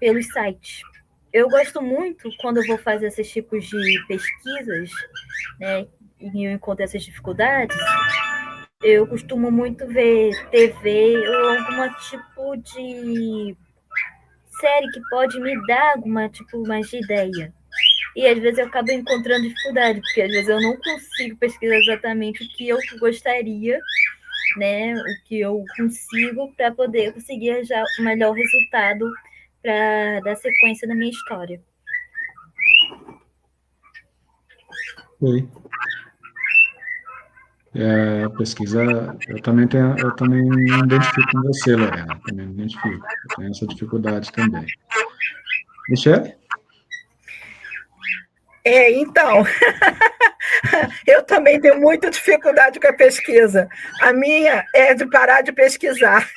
pelos sites. Eu gosto muito, quando eu vou fazer esses tipos de pesquisas, né, e eu encontro essas dificuldades, eu costumo muito ver TV ou algum tipo de série que pode me dar alguma tipo mais de ideia. E às vezes eu acabo encontrando dificuldade, porque às vezes eu não consigo pesquisar exatamente o que eu gostaria, né, o que eu consigo para poder conseguir já o melhor resultado para dar sequência na minha história. Oi. Pesquisa, eu também me identifico com você, Lorena, também me identifico, eu tenho essa dificuldade também. Michele? Então, eu também tenho muita dificuldade com a pesquisa. A minha é de parar de pesquisar.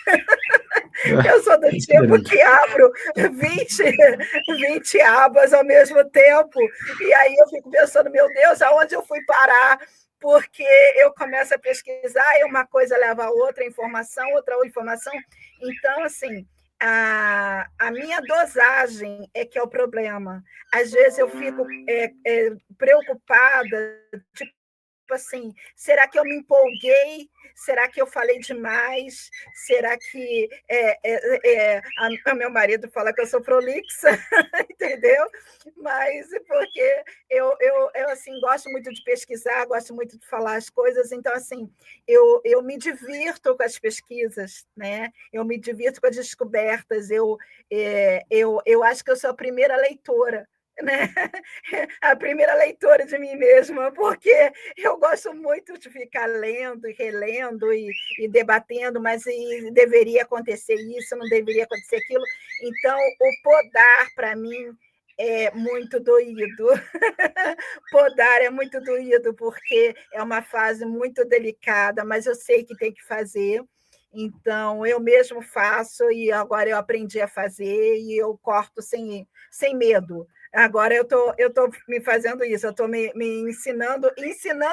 Eu sou do tipo que abro 20 abas ao mesmo tempo, e aí eu fico pensando, meu Deus, aonde eu fui parar? Porque eu começo a pesquisar e uma coisa leva a outra informação, outra informação. Então, assim, a minha dosagem é que é o problema. Às vezes eu fico preocupada, tipo assim, será que eu me empolguei? Será que eu falei demais? Será que meu marido fala que eu sou prolixa, entendeu? Mas porque eu assim, gosto muito de pesquisar, gosto muito de falar as coisas, então assim, eu me divirto com as pesquisas, né? Eu me divirto com as descobertas, eu acho que eu sou a primeira leitora, né? A primeira leitora de mim mesma, porque eu gosto muito de ficar lendo e relendo e debatendo, mas deveria acontecer isso, não deveria acontecer aquilo. Então, o podar, para mim, é muito doído. Podar é muito doído, porque é uma fase muito delicada, mas eu sei que tem que fazer. Então, eu mesmo faço, e agora eu aprendi a fazer, e eu corto sem medo. Agora eu tô me fazendo isso, eu estou me ensinando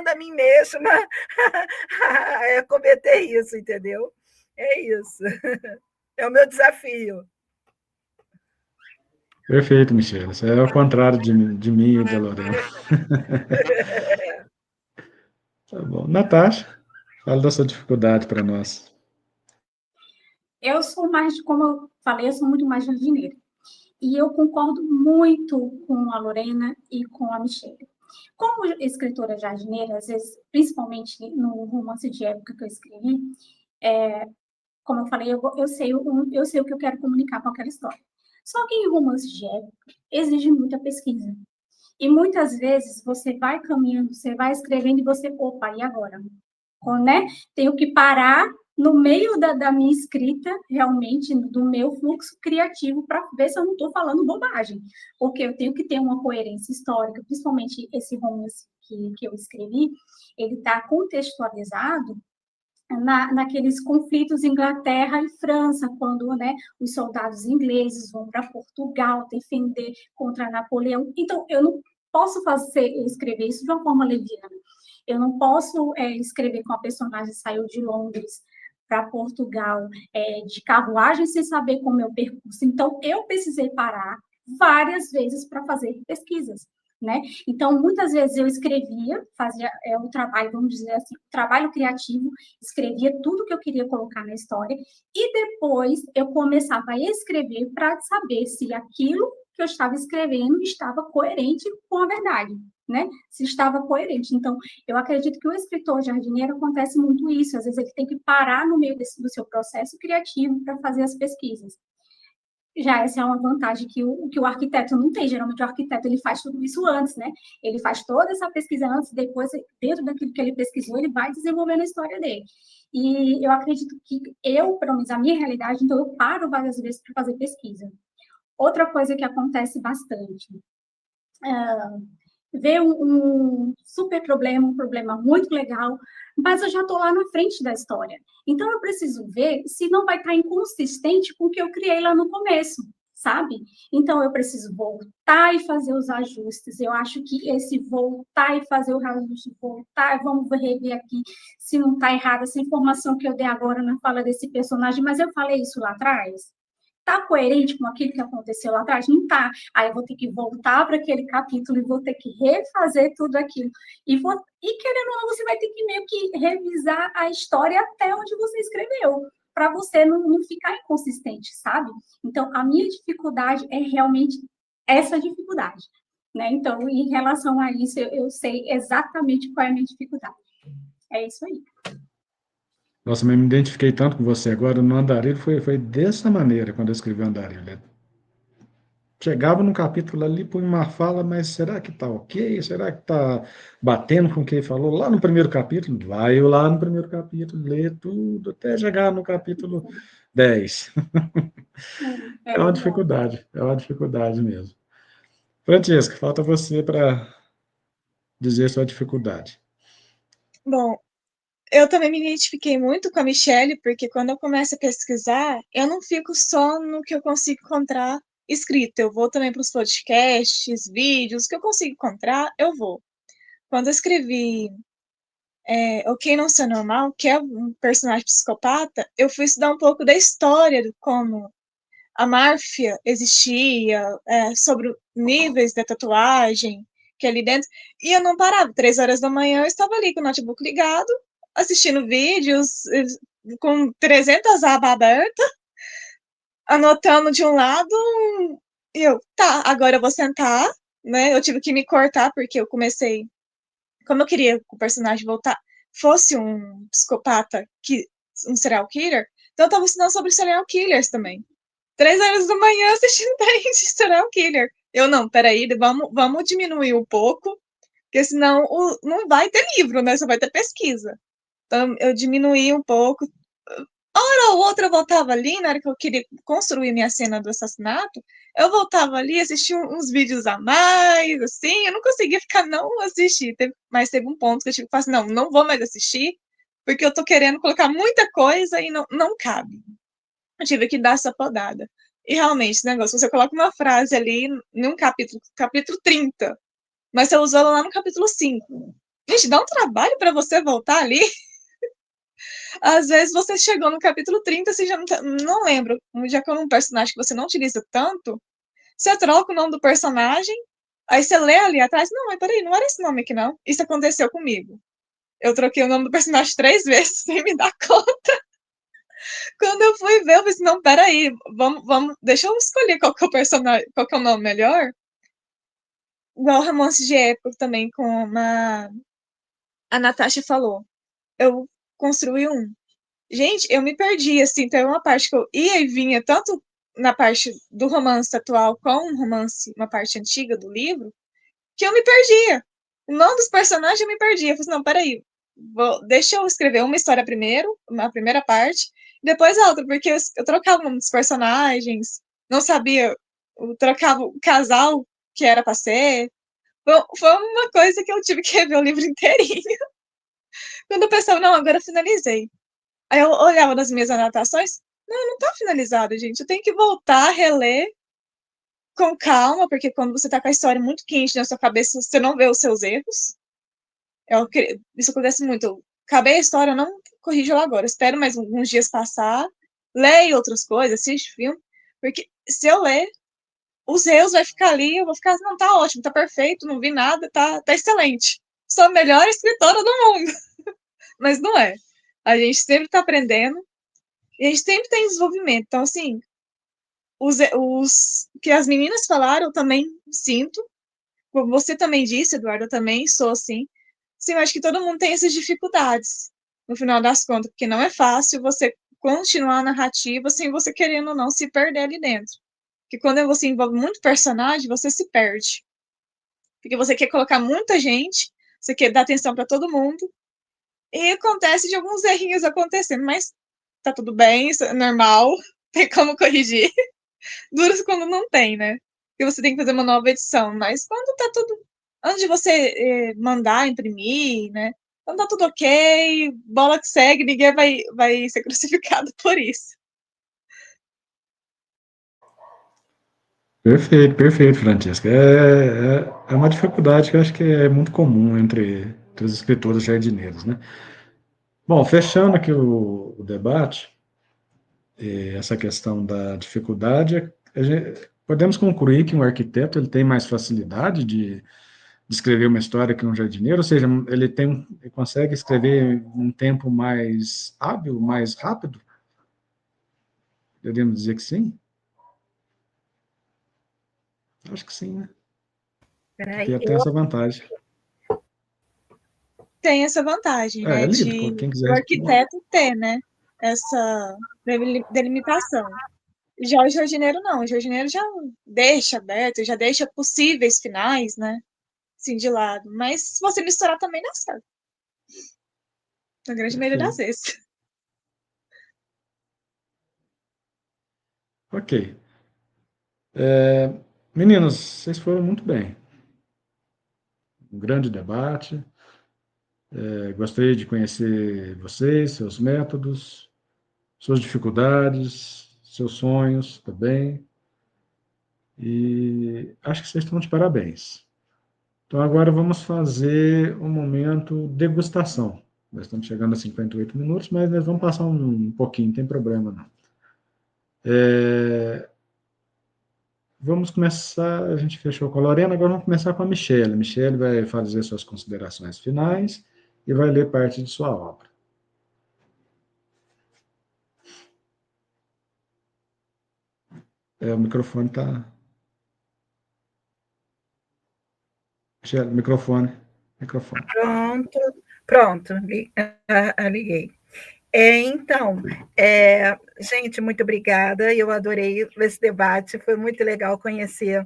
a mim mesma a cometer isso, entendeu? É isso. É o meu desafio. Perfeito, Michele. Isso é o contrário de mim e da Lorena. Tá bom. Natasha, fala da sua dificuldade para nós. Eu sou mais, como eu falei, eu sou muito mais jardineira. E eu concordo muito com a Lorena e com a Michelle. Como escritora jardineira, às vezes, principalmente no romance de época que eu escrevi, como eu falei, eu sei o que eu quero comunicar com aquela história. Só que em romance de época exige muita pesquisa. E muitas vezes você vai caminhando, você vai escrevendo e você, opa, e agora? Né? Tenho que parar no meio da minha escrita, realmente, do meu fluxo criativo, para ver se eu não estou falando bobagem. Porque eu tenho que ter uma coerência histórica, principalmente esse romance que eu escrevi, ele está contextualizado naqueles conflitos Inglaterra e França, quando, né, os soldados ingleses vão para Portugal defender contra Napoleão. Então, eu não posso escrever isso de uma forma leviana. Eu não posso escrever com a personagem que saiu de Londres para Portugal de carruagem sem saber como é o percurso. Então, eu precisei parar várias vezes para fazer pesquisas. Né? Então, muitas vezes eu escrevia, fazia o trabalho, vamos dizer assim, trabalho criativo, escrevia tudo que eu queria colocar na história, e depois eu começava a escrever para saber se aquilo que eu estava escrevendo estava coerente com a verdade, né? Se estava coerente. Então, eu acredito que o escritor jardineiro acontece muito isso, às vezes ele tem que parar no meio do seu processo criativo para fazer as pesquisas. Já essa é uma vantagem que o arquiteto não tem. Geralmente o arquiteto ele faz tudo isso antes, né? Ele faz toda essa pesquisa antes, depois, dentro daquilo que ele pesquisou, ele vai desenvolvendo a história dele. E eu acredito que pelo menos a minha realidade, então eu paro várias vezes para fazer pesquisa. Outra coisa que acontece bastante, ver um super problema, um problema muito legal, mas eu já estou lá na frente da história. Então, eu preciso ver se não vai estar inconsistente com o que eu criei lá no começo, sabe? Então, eu preciso voltar e fazer os ajustes. Eu acho que esse voltar e fazer o ajuste, voltar, vamos rever aqui se não está errado essa informação que eu dei agora na fala desse personagem, mas eu falei isso lá atrás. Está coerente com aquilo que aconteceu lá atrás? Não está. Aí eu vou ter que voltar para aquele capítulo e vou ter que refazer tudo aquilo. E querendo ou não, você vai ter que meio que revisar a história até onde você escreveu, para você não ficar inconsistente, sabe? Então, a minha dificuldade é realmente essa dificuldade. Né? Então, em relação a isso, eu sei exatamente qual é a minha dificuldade. É isso aí. Nossa, mas me identifiquei tanto com você agora. No Andarilho foi dessa maneira quando eu escrevi o Andarilho, né? Chegava num capítulo ali, põe uma fala, mas será que tá ok? Será que tá batendo com o que ele falou lá no primeiro capítulo? Vai eu lá no primeiro capítulo, ler tudo, até chegar no capítulo 10. É uma dificuldade mesmo. Francesca, falta você para dizer sua dificuldade. Bom, eu também me identifiquei muito com a Michelle, porque quando eu começo a pesquisar, eu não fico só no que eu consigo encontrar escrito. Eu vou também para os podcasts, vídeos, que eu consigo encontrar, eu vou. Quando eu escrevi O Quem Não Sou Normal, que é um personagem psicopata, eu fui estudar um pouco da história, de como a máfia existia, sobre níveis da tatuagem, que é ali dentro, e eu não parava. 3 horas da manhã eu estava ali com o notebook ligado, assistindo vídeos, com 300 abas abertas, anotando de um lado, e eu, tá, agora eu vou sentar, né? Eu tive que me cortar, porque eu comecei, como eu queria que o personagem fosse um psicopata, um serial killer, então eu estava ensinando sobre serial killers também. 3 horas da manhã assistindo trem de serial killer. Eu, não, peraí, vamos diminuir um pouco, porque senão não vai ter livro, né? Só vai ter pesquisa. Então, eu diminuí um pouco. Hora ou outra eu voltava ali, na hora que eu queria construir minha cena do assassinato, eu voltava ali, assistia uns vídeos a mais, assim, eu não conseguia ficar não assistir, mas teve um ponto que eu tive que falar assim, não vou mais assistir, porque eu tô querendo colocar muita coisa e não cabe. Eu tive que dar essa podada. E realmente, esse negócio, você coloca uma frase ali num capítulo 30, mas você usou ela lá no capítulo 5. Gente, dá um trabalho para você voltar ali. Às vezes você chegou no capítulo 30, você já não lembra. Já que é um personagem que você não utiliza tanto, Você troca o nome do personagem, aí você lê ali atrás, não, mas peraí, não era esse nome aqui, não. Isso aconteceu comigo. Eu troquei o nome do personagem 3 vezes sem me dar conta. Quando eu fui ver, eu falei assim, não, peraí, deixa eu escolher qual que é o personagem, qual que é o nome melhor. Igual romance de época também, como a Natasha falou. Eu construí um. Gente, eu me perdi, assim, tem uma parte que eu ia e vinha, tanto na parte do romance atual com um romance, uma parte antiga do livro, que eu me perdia. O nome dos personagens eu me perdia. Eu falei assim, não, peraí, deixa eu escrever uma história primeiro, uma primeira parte, depois a outra, porque eu trocava o nome dos personagens, não sabia, eu trocava o casal que era para ser. Foi uma coisa que eu tive que rever o livro inteirinho. Quando eu pensava, não, agora eu finalizei. Aí eu olhava nas minhas anotações, não tá finalizado, gente. Eu tenho que voltar, reler com calma, porque quando você tá com a história muito quente na sua cabeça, você não vê os seus erros. Isso acontece muito. Eu acabei a história, eu não corrijo ela agora. Espero mais alguns dias passar, leio outras coisas, assisto filme, porque se eu ler, os erros vai ficar ali, eu vou ficar, não, tá ótimo, tá perfeito, não vi nada, tá excelente. Sou a melhor escritora do mundo. Mas não é. A gente sempre tá aprendendo e a gente sempre tem desenvolvimento. Então, assim, os que as meninas falaram, eu também sinto. Como você também disse, Eduardo, eu também sou assim. Sim, eu acho que todo mundo tem essas dificuldades, no final das contas, porque não é fácil você continuar a narrativa sem você querendo ou não se perder ali dentro. Porque quando você envolve muito personagem, você se perde. Porque você quer colocar muita gente, você quer dar atenção para todo mundo, e acontece de alguns errinhos acontecendo, mas tá tudo bem, isso é normal, tem como corrigir. Dura quando não tem, né? Porque você tem que fazer uma nova edição, mas quando tá tudo. Antes de você mandar imprimir, né? Quando tá tudo ok, bola que segue, ninguém vai ser crucificado por isso. Perfeito, perfeito, Francesca. É uma dificuldade que eu acho que é muito comum entre os escritores jardineiros, né? Bom, fechando aqui o debate, essa questão da dificuldade, podemos concluir que um arquiteto ele tem mais facilidade de escrever uma história que um jardineiro, ou seja, ele consegue escrever um tempo mais hábil, mais rápido? Podemos dizer que sim? Acho que sim, né? Peraí, Porque tem essa vantagem. Tem essa vantagem, É né? livre, De quem quiser o responder. arquiteto ter, né? Essa delimitação. Já o jardineiro não. O jardineiro já deixa aberto, já deixa possíveis finais, né? Assim, de lado. Mas se você misturar também dá certo. Na grande maioria das Perfeito. vezes. Ok. Meninos, vocês foram muito bem. Um grande debate. Gostaria de conhecer vocês, seus métodos, suas dificuldades, seus sonhos também. E acho que vocês estão de parabéns. Então, agora vamos fazer um momento degustação. Nós estamos chegando a 58 minutos, mas nós vamos passar um pouquinho, não tem problema não. Vamos começar, a gente fechou com a Lorena, agora vamos começar com a Michelle. A Michelle vai fazer suas considerações finais e vai ler parte de sua obra. O microfone está... Michelle, microfone. pronto, liguei. Então, gente, muito obrigada. Eu adorei esse debate, foi muito legal conhecer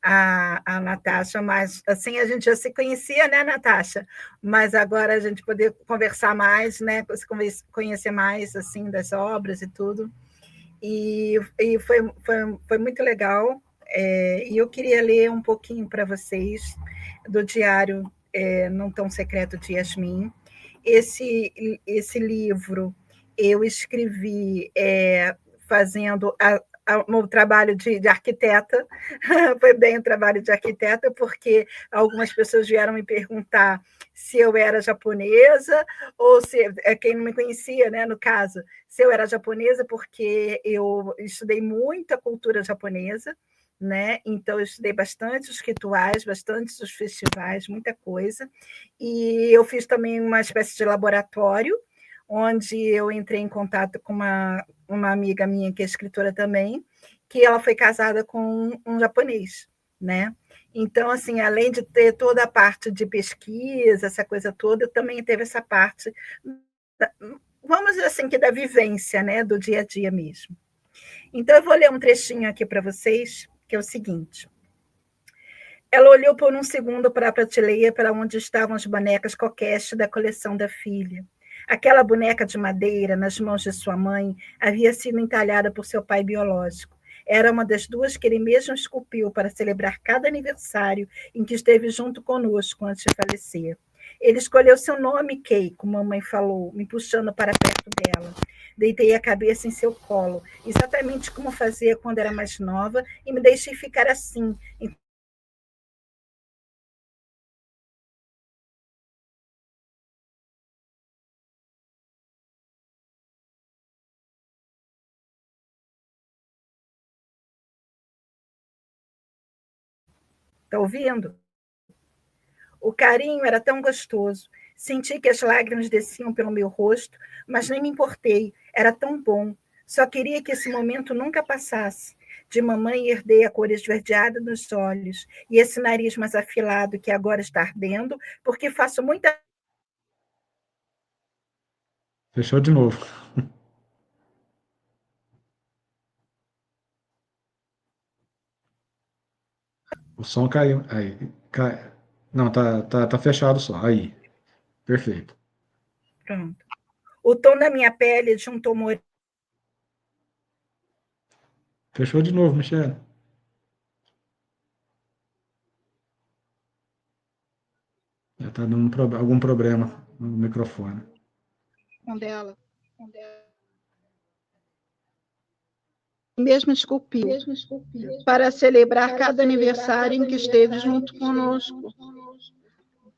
a Natasha, mas assim a gente já se conhecia, né, Natasha? Mas agora a gente poder conversar mais, né? Conhecer mais assim das obras e tudo. E foi muito legal. E eu queria ler um pouquinho para vocês do diário Não Tão Secreto de Yasmin. Esse livro eu escrevi fazendo o trabalho de arquiteta, foi bem o trabalho de arquiteta, porque algumas pessoas vieram me perguntar se eu era japonesa, ou se quem não me conhecia, né, no caso, se eu era japonesa, porque eu estudei muita cultura japonesa, né? Então, eu estudei bastante os rituais, bastante os festivais, muita coisa. E eu fiz também uma espécie de laboratório, onde eu entrei em contato com uma amiga minha, que é escritora também, que ela foi casada com um japonês, né? Então, assim, além de ter toda a parte de pesquisa, essa coisa toda, também teve essa parte, vamos dizer assim, que da vivência, né? Do dia a dia mesmo. Então, eu vou ler um trechinho aqui para vocês, que é o seguinte. Ela olhou por um segundo para a prateleira para onde estavam as bonecas coquetes da coleção da filha. Aquela boneca de madeira, nas mãos de sua mãe, havia sido entalhada por seu pai biológico. Era uma das duas que ele mesmo esculpiu para celebrar cada aniversário em que esteve junto conosco antes de falecer. Ele escolheu seu nome, Keiko, mamãe falou, me puxando para perto dela. Deitei a cabeça em seu colo, exatamente como fazia quando era mais nova, e me deixei ficar assim, Está ouvindo? O carinho era tão gostoso. Senti que as lágrimas desciam pelo meu rosto, mas nem me importei. Era tão bom. Só queria que esse momento nunca passasse. De mamãe herdei a cor esverdeada nos olhos e esse nariz mais afilado que agora está ardendo, porque faço muita. Fechou de novo. O som caiu. Aí. Não, tá fechado o som. Aí. Perfeito. Pronto. O tom da minha pele de um tom moreno. Fechou de novo, Michele. Já está dando algum problema no microfone. Com dela. Mesmo esculpiu, para celebrar cada aniversário em que esteve junto conosco.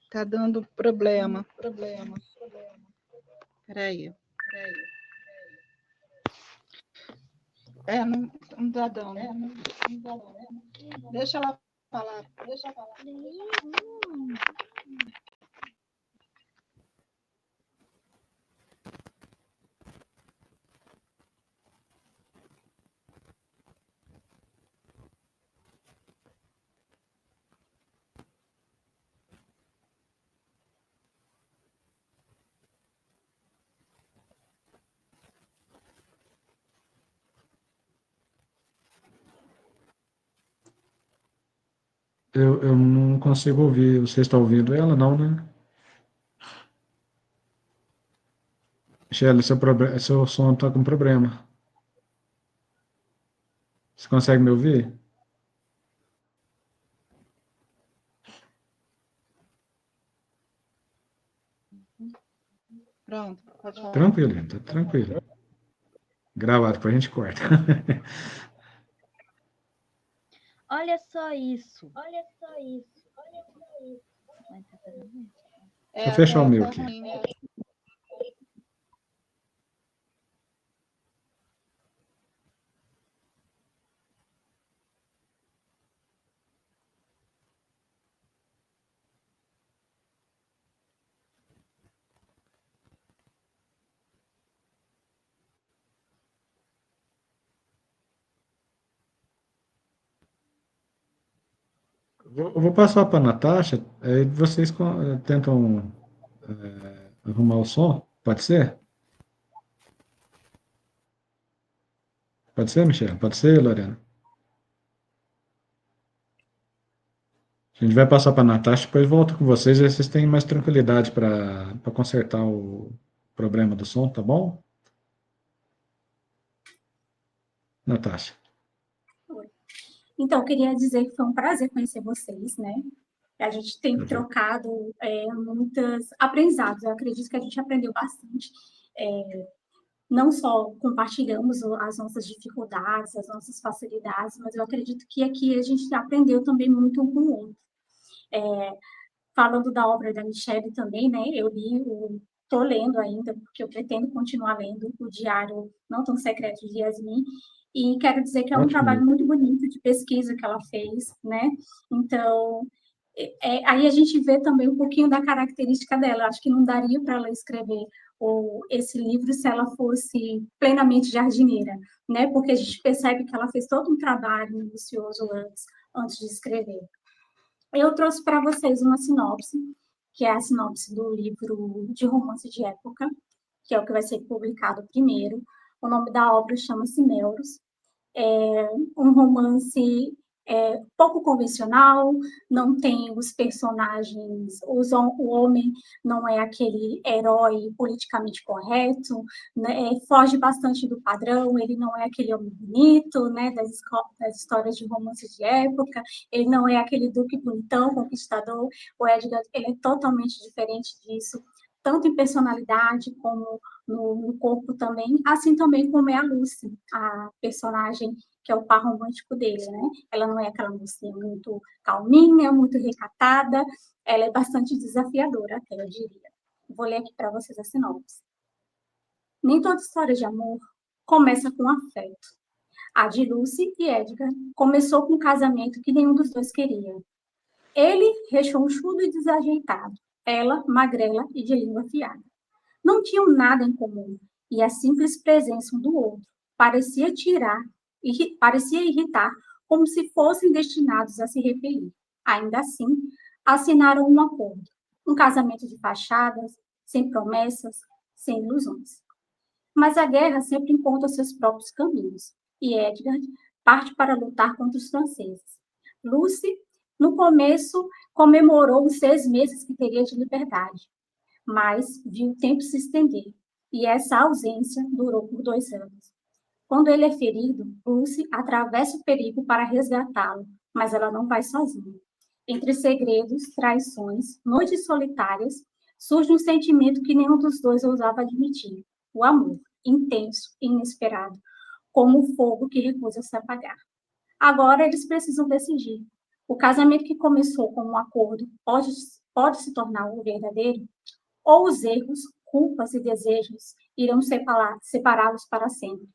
Está dando problema. Espera aí. Não dá dando. Deixa ela falar. Eu não consigo ouvir. Você está ouvindo ela? Não, né? Michele, seu som está com problema. Você consegue me ouvir? Pronto, pode falar. Tranquilo, tá tranquilo. Gravado, depois a gente corta. Olha só isso. Deixa eu fechar o meu aqui. Eu vou passar para a Natasha, aí vocês tentam arrumar o som. Pode ser? Pode ser, Michelle? Pode ser, Lorena? A gente vai passar para a Natasha, depois volta com vocês, aí vocês têm mais tranquilidade para consertar o problema do som, tá bom? Natasha. Então, eu queria dizer que foi um prazer conhecer vocês, né? A gente tem trocado muitos aprendizados. Eu acredito que a gente aprendeu bastante. Não só compartilhamos as nossas dificuldades, as nossas facilidades, mas eu acredito que aqui a gente aprendeu também muito um com o outro. Falando da obra da Michelle também, né? Eu estou lendo ainda, porque eu pretendo continuar lendo o Diário Não Tão Secreto de Yasmin, E quero dizer que é um Ótimo. trabalho muito bonito de pesquisa que ela fez, né? Então, aí a gente vê também um pouquinho da característica dela. Acho que não daria para ela escrever esse livro se ela fosse plenamente jardineira, né? Porque a gente percebe que ela fez todo um trabalho minucioso antes de escrever. Eu trouxe para vocês uma sinopse, que é a sinopse do livro de romance de época, que é o que vai ser publicado primeiro. O nome da obra chama-se Melrose. É um romance pouco convencional, não tem os personagens, o homem não é aquele herói politicamente correto, né, foge bastante do padrão, ele não é aquele homem bonito, né, das histórias de romance de época, ele não é aquele duque bonitão, conquistador, o Edgar, ele é totalmente diferente disso, tanto em personalidade como no corpo também, assim também como é a Lucy, a personagem que é o par romântico dele, né? Ela não é aquela mocinha muito calminha, muito recatada, ela é bastante desafiadora, até eu diria. Vou ler aqui para vocês a sinopse. Nem toda história de amor começa com afeto. A de Lucy e Edgar começou com um casamento que nenhum dos dois queria. Ele, rechonchudo e desajeitado, ela, magrela e de língua afiada. Não tinham nada em comum, e a simples presença um do outro parecia irritar, como se fossem destinados a se repelir. Ainda assim, assinaram um acordo, um casamento de fachadas, sem promessas, sem ilusões. Mas a guerra sempre encontra seus próprios caminhos, e Edgar parte para lutar contra os franceses. Lucy, no começo, comemorou os 6 meses que teria de liberdade, mas viu o tempo se estender, e essa ausência durou por 2 anos. Quando ele é ferido, Lucy atravessa o perigo para resgatá-lo, mas ela não vai sozinha. Entre segredos, traições, noites solitárias, surge um sentimento que nenhum dos dois ousava admitir: o amor, intenso e inesperado, como um fogo que recusa se apagar. Agora eles precisam decidir. O casamento que começou como um acordo pode se tornar o verdadeiro? Ou os erros, culpas e desejos irão separá-los para sempre?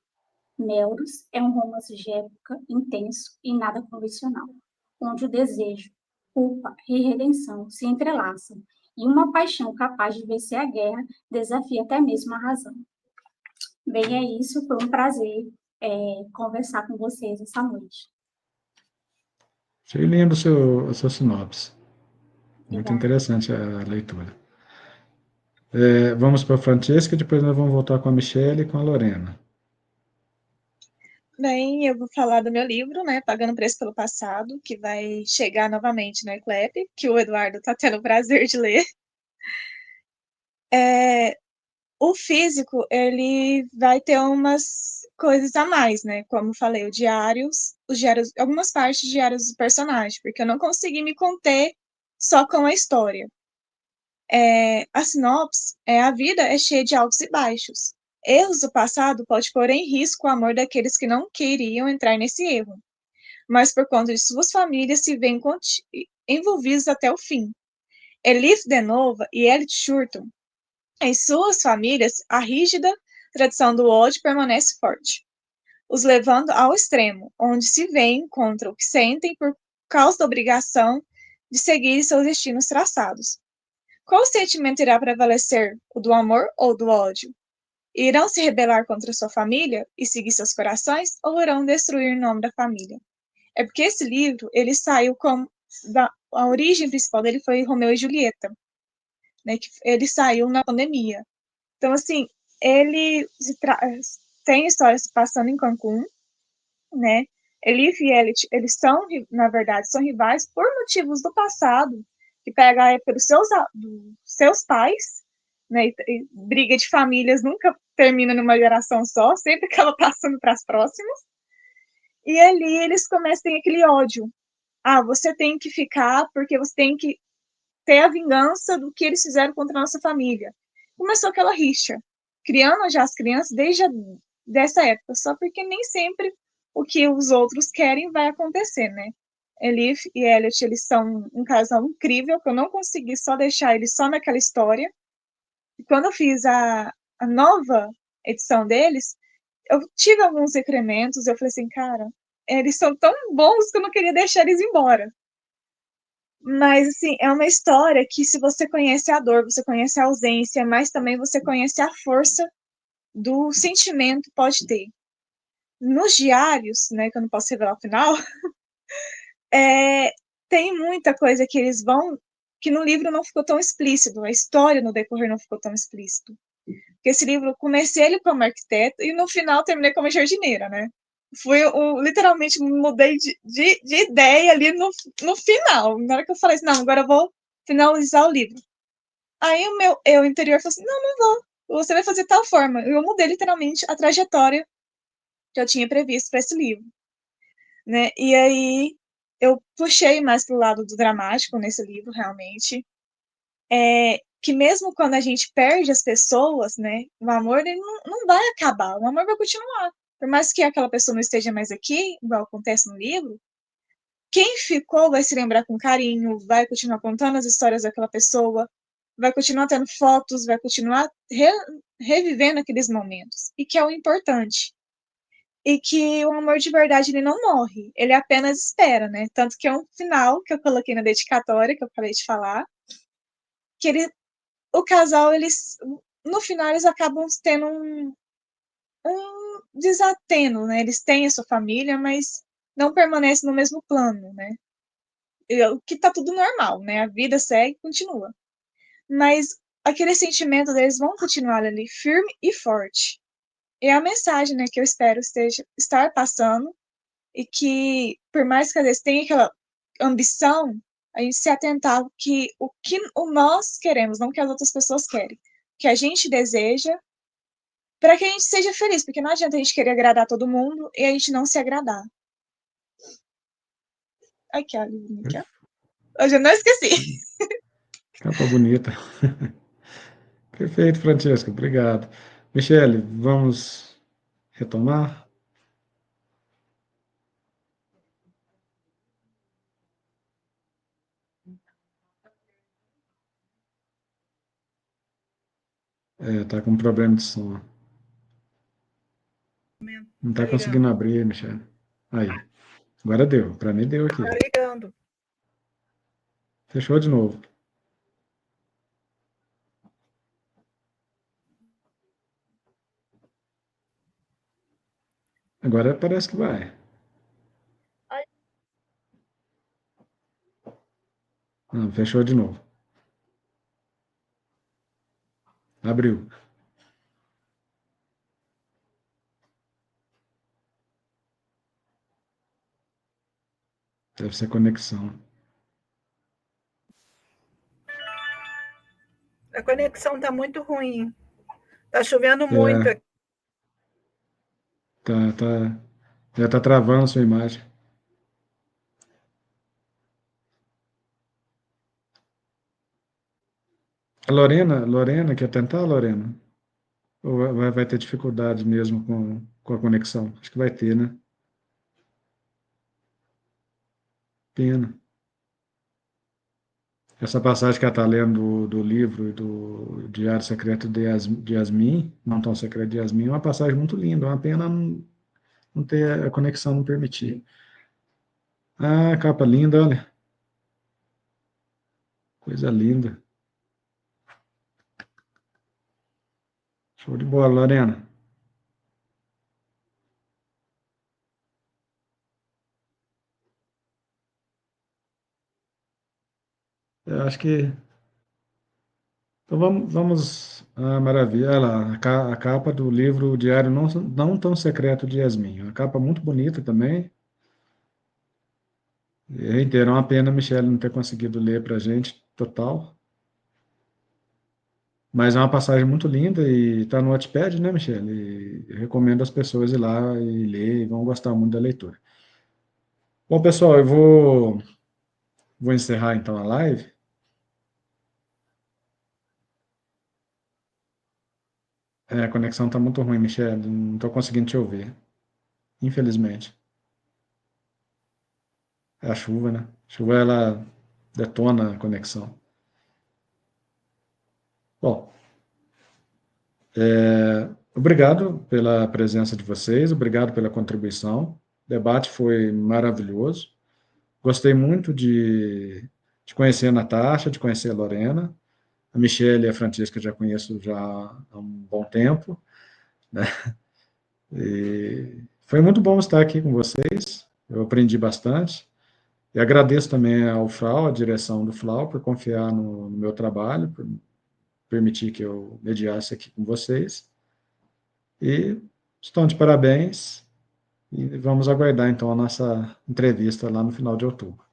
Melrose é um romance de época intenso e nada convencional, onde o desejo, culpa e redenção se entrelaçam, e uma paixão capaz de vencer a guerra desafia até mesmo a razão. Bem, é isso. Foi um prazer conversar com vocês essa noite. Achei lindo a sua sinopse. Muito Obrigada. interessante a leitura. Vamos para a Francesca, depois nós vamos voltar com a Michelle e com a Lorena. Bem, eu vou falar do meu livro, né, Pagando Preço pelo Passado, que vai chegar novamente no Eclep, que o Eduardo está tendo o prazer de ler. O físico, ele vai ter umas coisas a mais, né, como falei, os diários, algumas partes de diários dos personagens, porque eu não consegui me conter só com a história. A sinopse a vida é cheia de altos e baixos. Erros do passado pode pôr em risco o amor daqueles que não queriam entrar nesse erro, mas por conta de suas famílias se veem envolvidos até o fim. Elif Denova e Elliot Shurton, em suas famílias, a rígida tradição do ódio permanece forte, os levando ao extremo, onde se veem contra o que sentem por causa da obrigação de seguir seus destinos traçados. Qual sentimento irá prevalecer, o do amor ou do ódio? Irão se rebelar contra sua família e seguir seus corações, ou irão destruir o nome da família? É porque esse livro, ele saiu a origem principal dele foi Romeu e Julieta, né, que ele saiu na pandemia. Então, assim, ele tem história se passando em Cancún, né? Elif e Elliot, eles são, na verdade, são rivais por motivos do passado, que pega pelos seus pais, né? E briga de famílias nunca termina numa geração só, sempre acaba passando para as próximas. E ali eles começam aquele ódio. Você tem que ficar porque você tem que ter a vingança do que eles fizeram contra a nossa família. Começou aquela rixa, criando já as crianças desde dessa época, só porque nem sempre o que os outros querem vai acontecer, né? Elif e Elliot, eles são um casal incrível, que eu não consegui só deixar eles só naquela história. E quando eu fiz a nova edição deles, eu tive alguns incrementos, eu falei assim, cara, eles são tão bons que eu não queria deixar eles embora. Mas, assim, é uma história que se você conhece a dor, você conhece a ausência, mas também você conhece a força do sentimento pode ter. Nos diários, né, que eu não posso revelar o final, tem muita coisa que eles vão, que no livro não ficou tão explícito, a história no decorrer não ficou tão explícito. Porque esse livro, eu comecei ele como arquiteto e no final terminei como jardineira, né? Literalmente mudei de ideia ali no final. Na hora que eu falei assim, não, agora eu vou finalizar o livro. Aí o meu eu interior falou assim, não, não vou. Você vai fazer tal forma. Eu mudei literalmente a trajetória que eu tinha previsto para esse livro, né? E aí eu puxei mais pro lado do dramático nesse livro, realmente. Que mesmo quando a gente perde as pessoas, né, o amor ele não vai acabar, o amor vai continuar. Por mais que aquela pessoa não esteja mais aqui, igual acontece no livro, quem ficou vai se lembrar com carinho, vai continuar contando as histórias daquela pessoa, vai continuar tendo fotos, vai continuar revivendo aqueles momentos. E que é o importante. E que o amor de verdade ele não morre, ele apenas espera, né? Tanto que é um final que eu coloquei na dedicatória, que eu acabei de falar, que o casal, eles, no final, eles acabam tendo um desateno, né? Eles têm a sua família, mas não permanecem no mesmo plano, né? O que tá tudo normal, né? A vida segue, continua. Mas aquele sentimento deles vão continuar ali firme e forte. É a mensagem, né, que eu espero estar passando e que, por mais que às vezes tenha aquela ambição, a gente se atentar que o nós queremos, não o que as outras pessoas querem. O que a gente deseja para que a gente seja feliz, porque não adianta a gente querer agradar todo mundo e a gente não se agradar. Aqui, ó, aqui, ó. Hoje eu não esqueci. Capa bonita. Perfeito, Francesca, obrigado. Michele, vamos retomar? Tá com problema de som. Não tá conseguindo abrir, Michele. Aí. Agora deu. Para mim deu aqui. Tá ligando. Fechou de novo. Agora parece que vai. Não, fechou de novo. Abriu. Deve ser conexão. A conexão tá muito ruim. Tá chovendo muito aqui. Já tá travando a sua imagem. A Lorena, quer tentar, Lorena? Ou vai ter dificuldade mesmo com a conexão? Acho que vai ter, né? Pena. Essa passagem que ela está lendo do livro do Diário Secreto de Yasmin, Não Tão Secreto de Yasmin, é uma passagem muito linda, é uma pena não ter a conexão, não permitir. Ah, capa linda, olha. Coisa linda. Show de bola, Lorena. Eu acho que. Então vamos. Ah, maravilha. Olha lá, a capa do livro Diário Não Tão Secreto de Yasmin. Uma capa muito bonita também. E reitero, é uma pena a Michelle não ter conseguido ler para a gente total. Mas é uma passagem muito linda e está no Wattpad, né, Michelle? E recomendo as pessoas ir lá e ler e vão gostar muito da leitura. Bom, pessoal, eu vou encerrar então a live. A conexão está muito ruim, Michelle. Não estou conseguindo te ouvir, infelizmente. É a chuva, né? A chuva, ela detona a conexão. Bom, Obrigado pela presença de vocês, obrigado pela contribuição. O debate foi maravilhoso. Gostei muito de conhecer a Natasha, de conhecer a Lorena. A Michelle e a Francisca já conheço já há um bom tempo, né? E foi muito bom estar aqui com vocês. Eu aprendi bastante. E agradeço também ao FLAU, à direção do FLAU, por confiar no meu trabalho, por permitir que eu mediasse aqui com vocês. E estão de parabéns. E vamos aguardar, então, a nossa entrevista lá no final de outubro.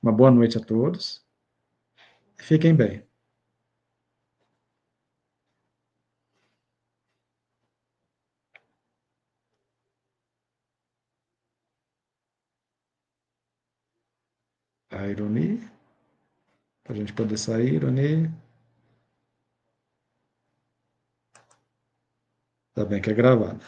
Uma boa noite a todos. Fiquem bem. A Ironi, para a gente poder sair, Ironi. Tá bem que é gravado.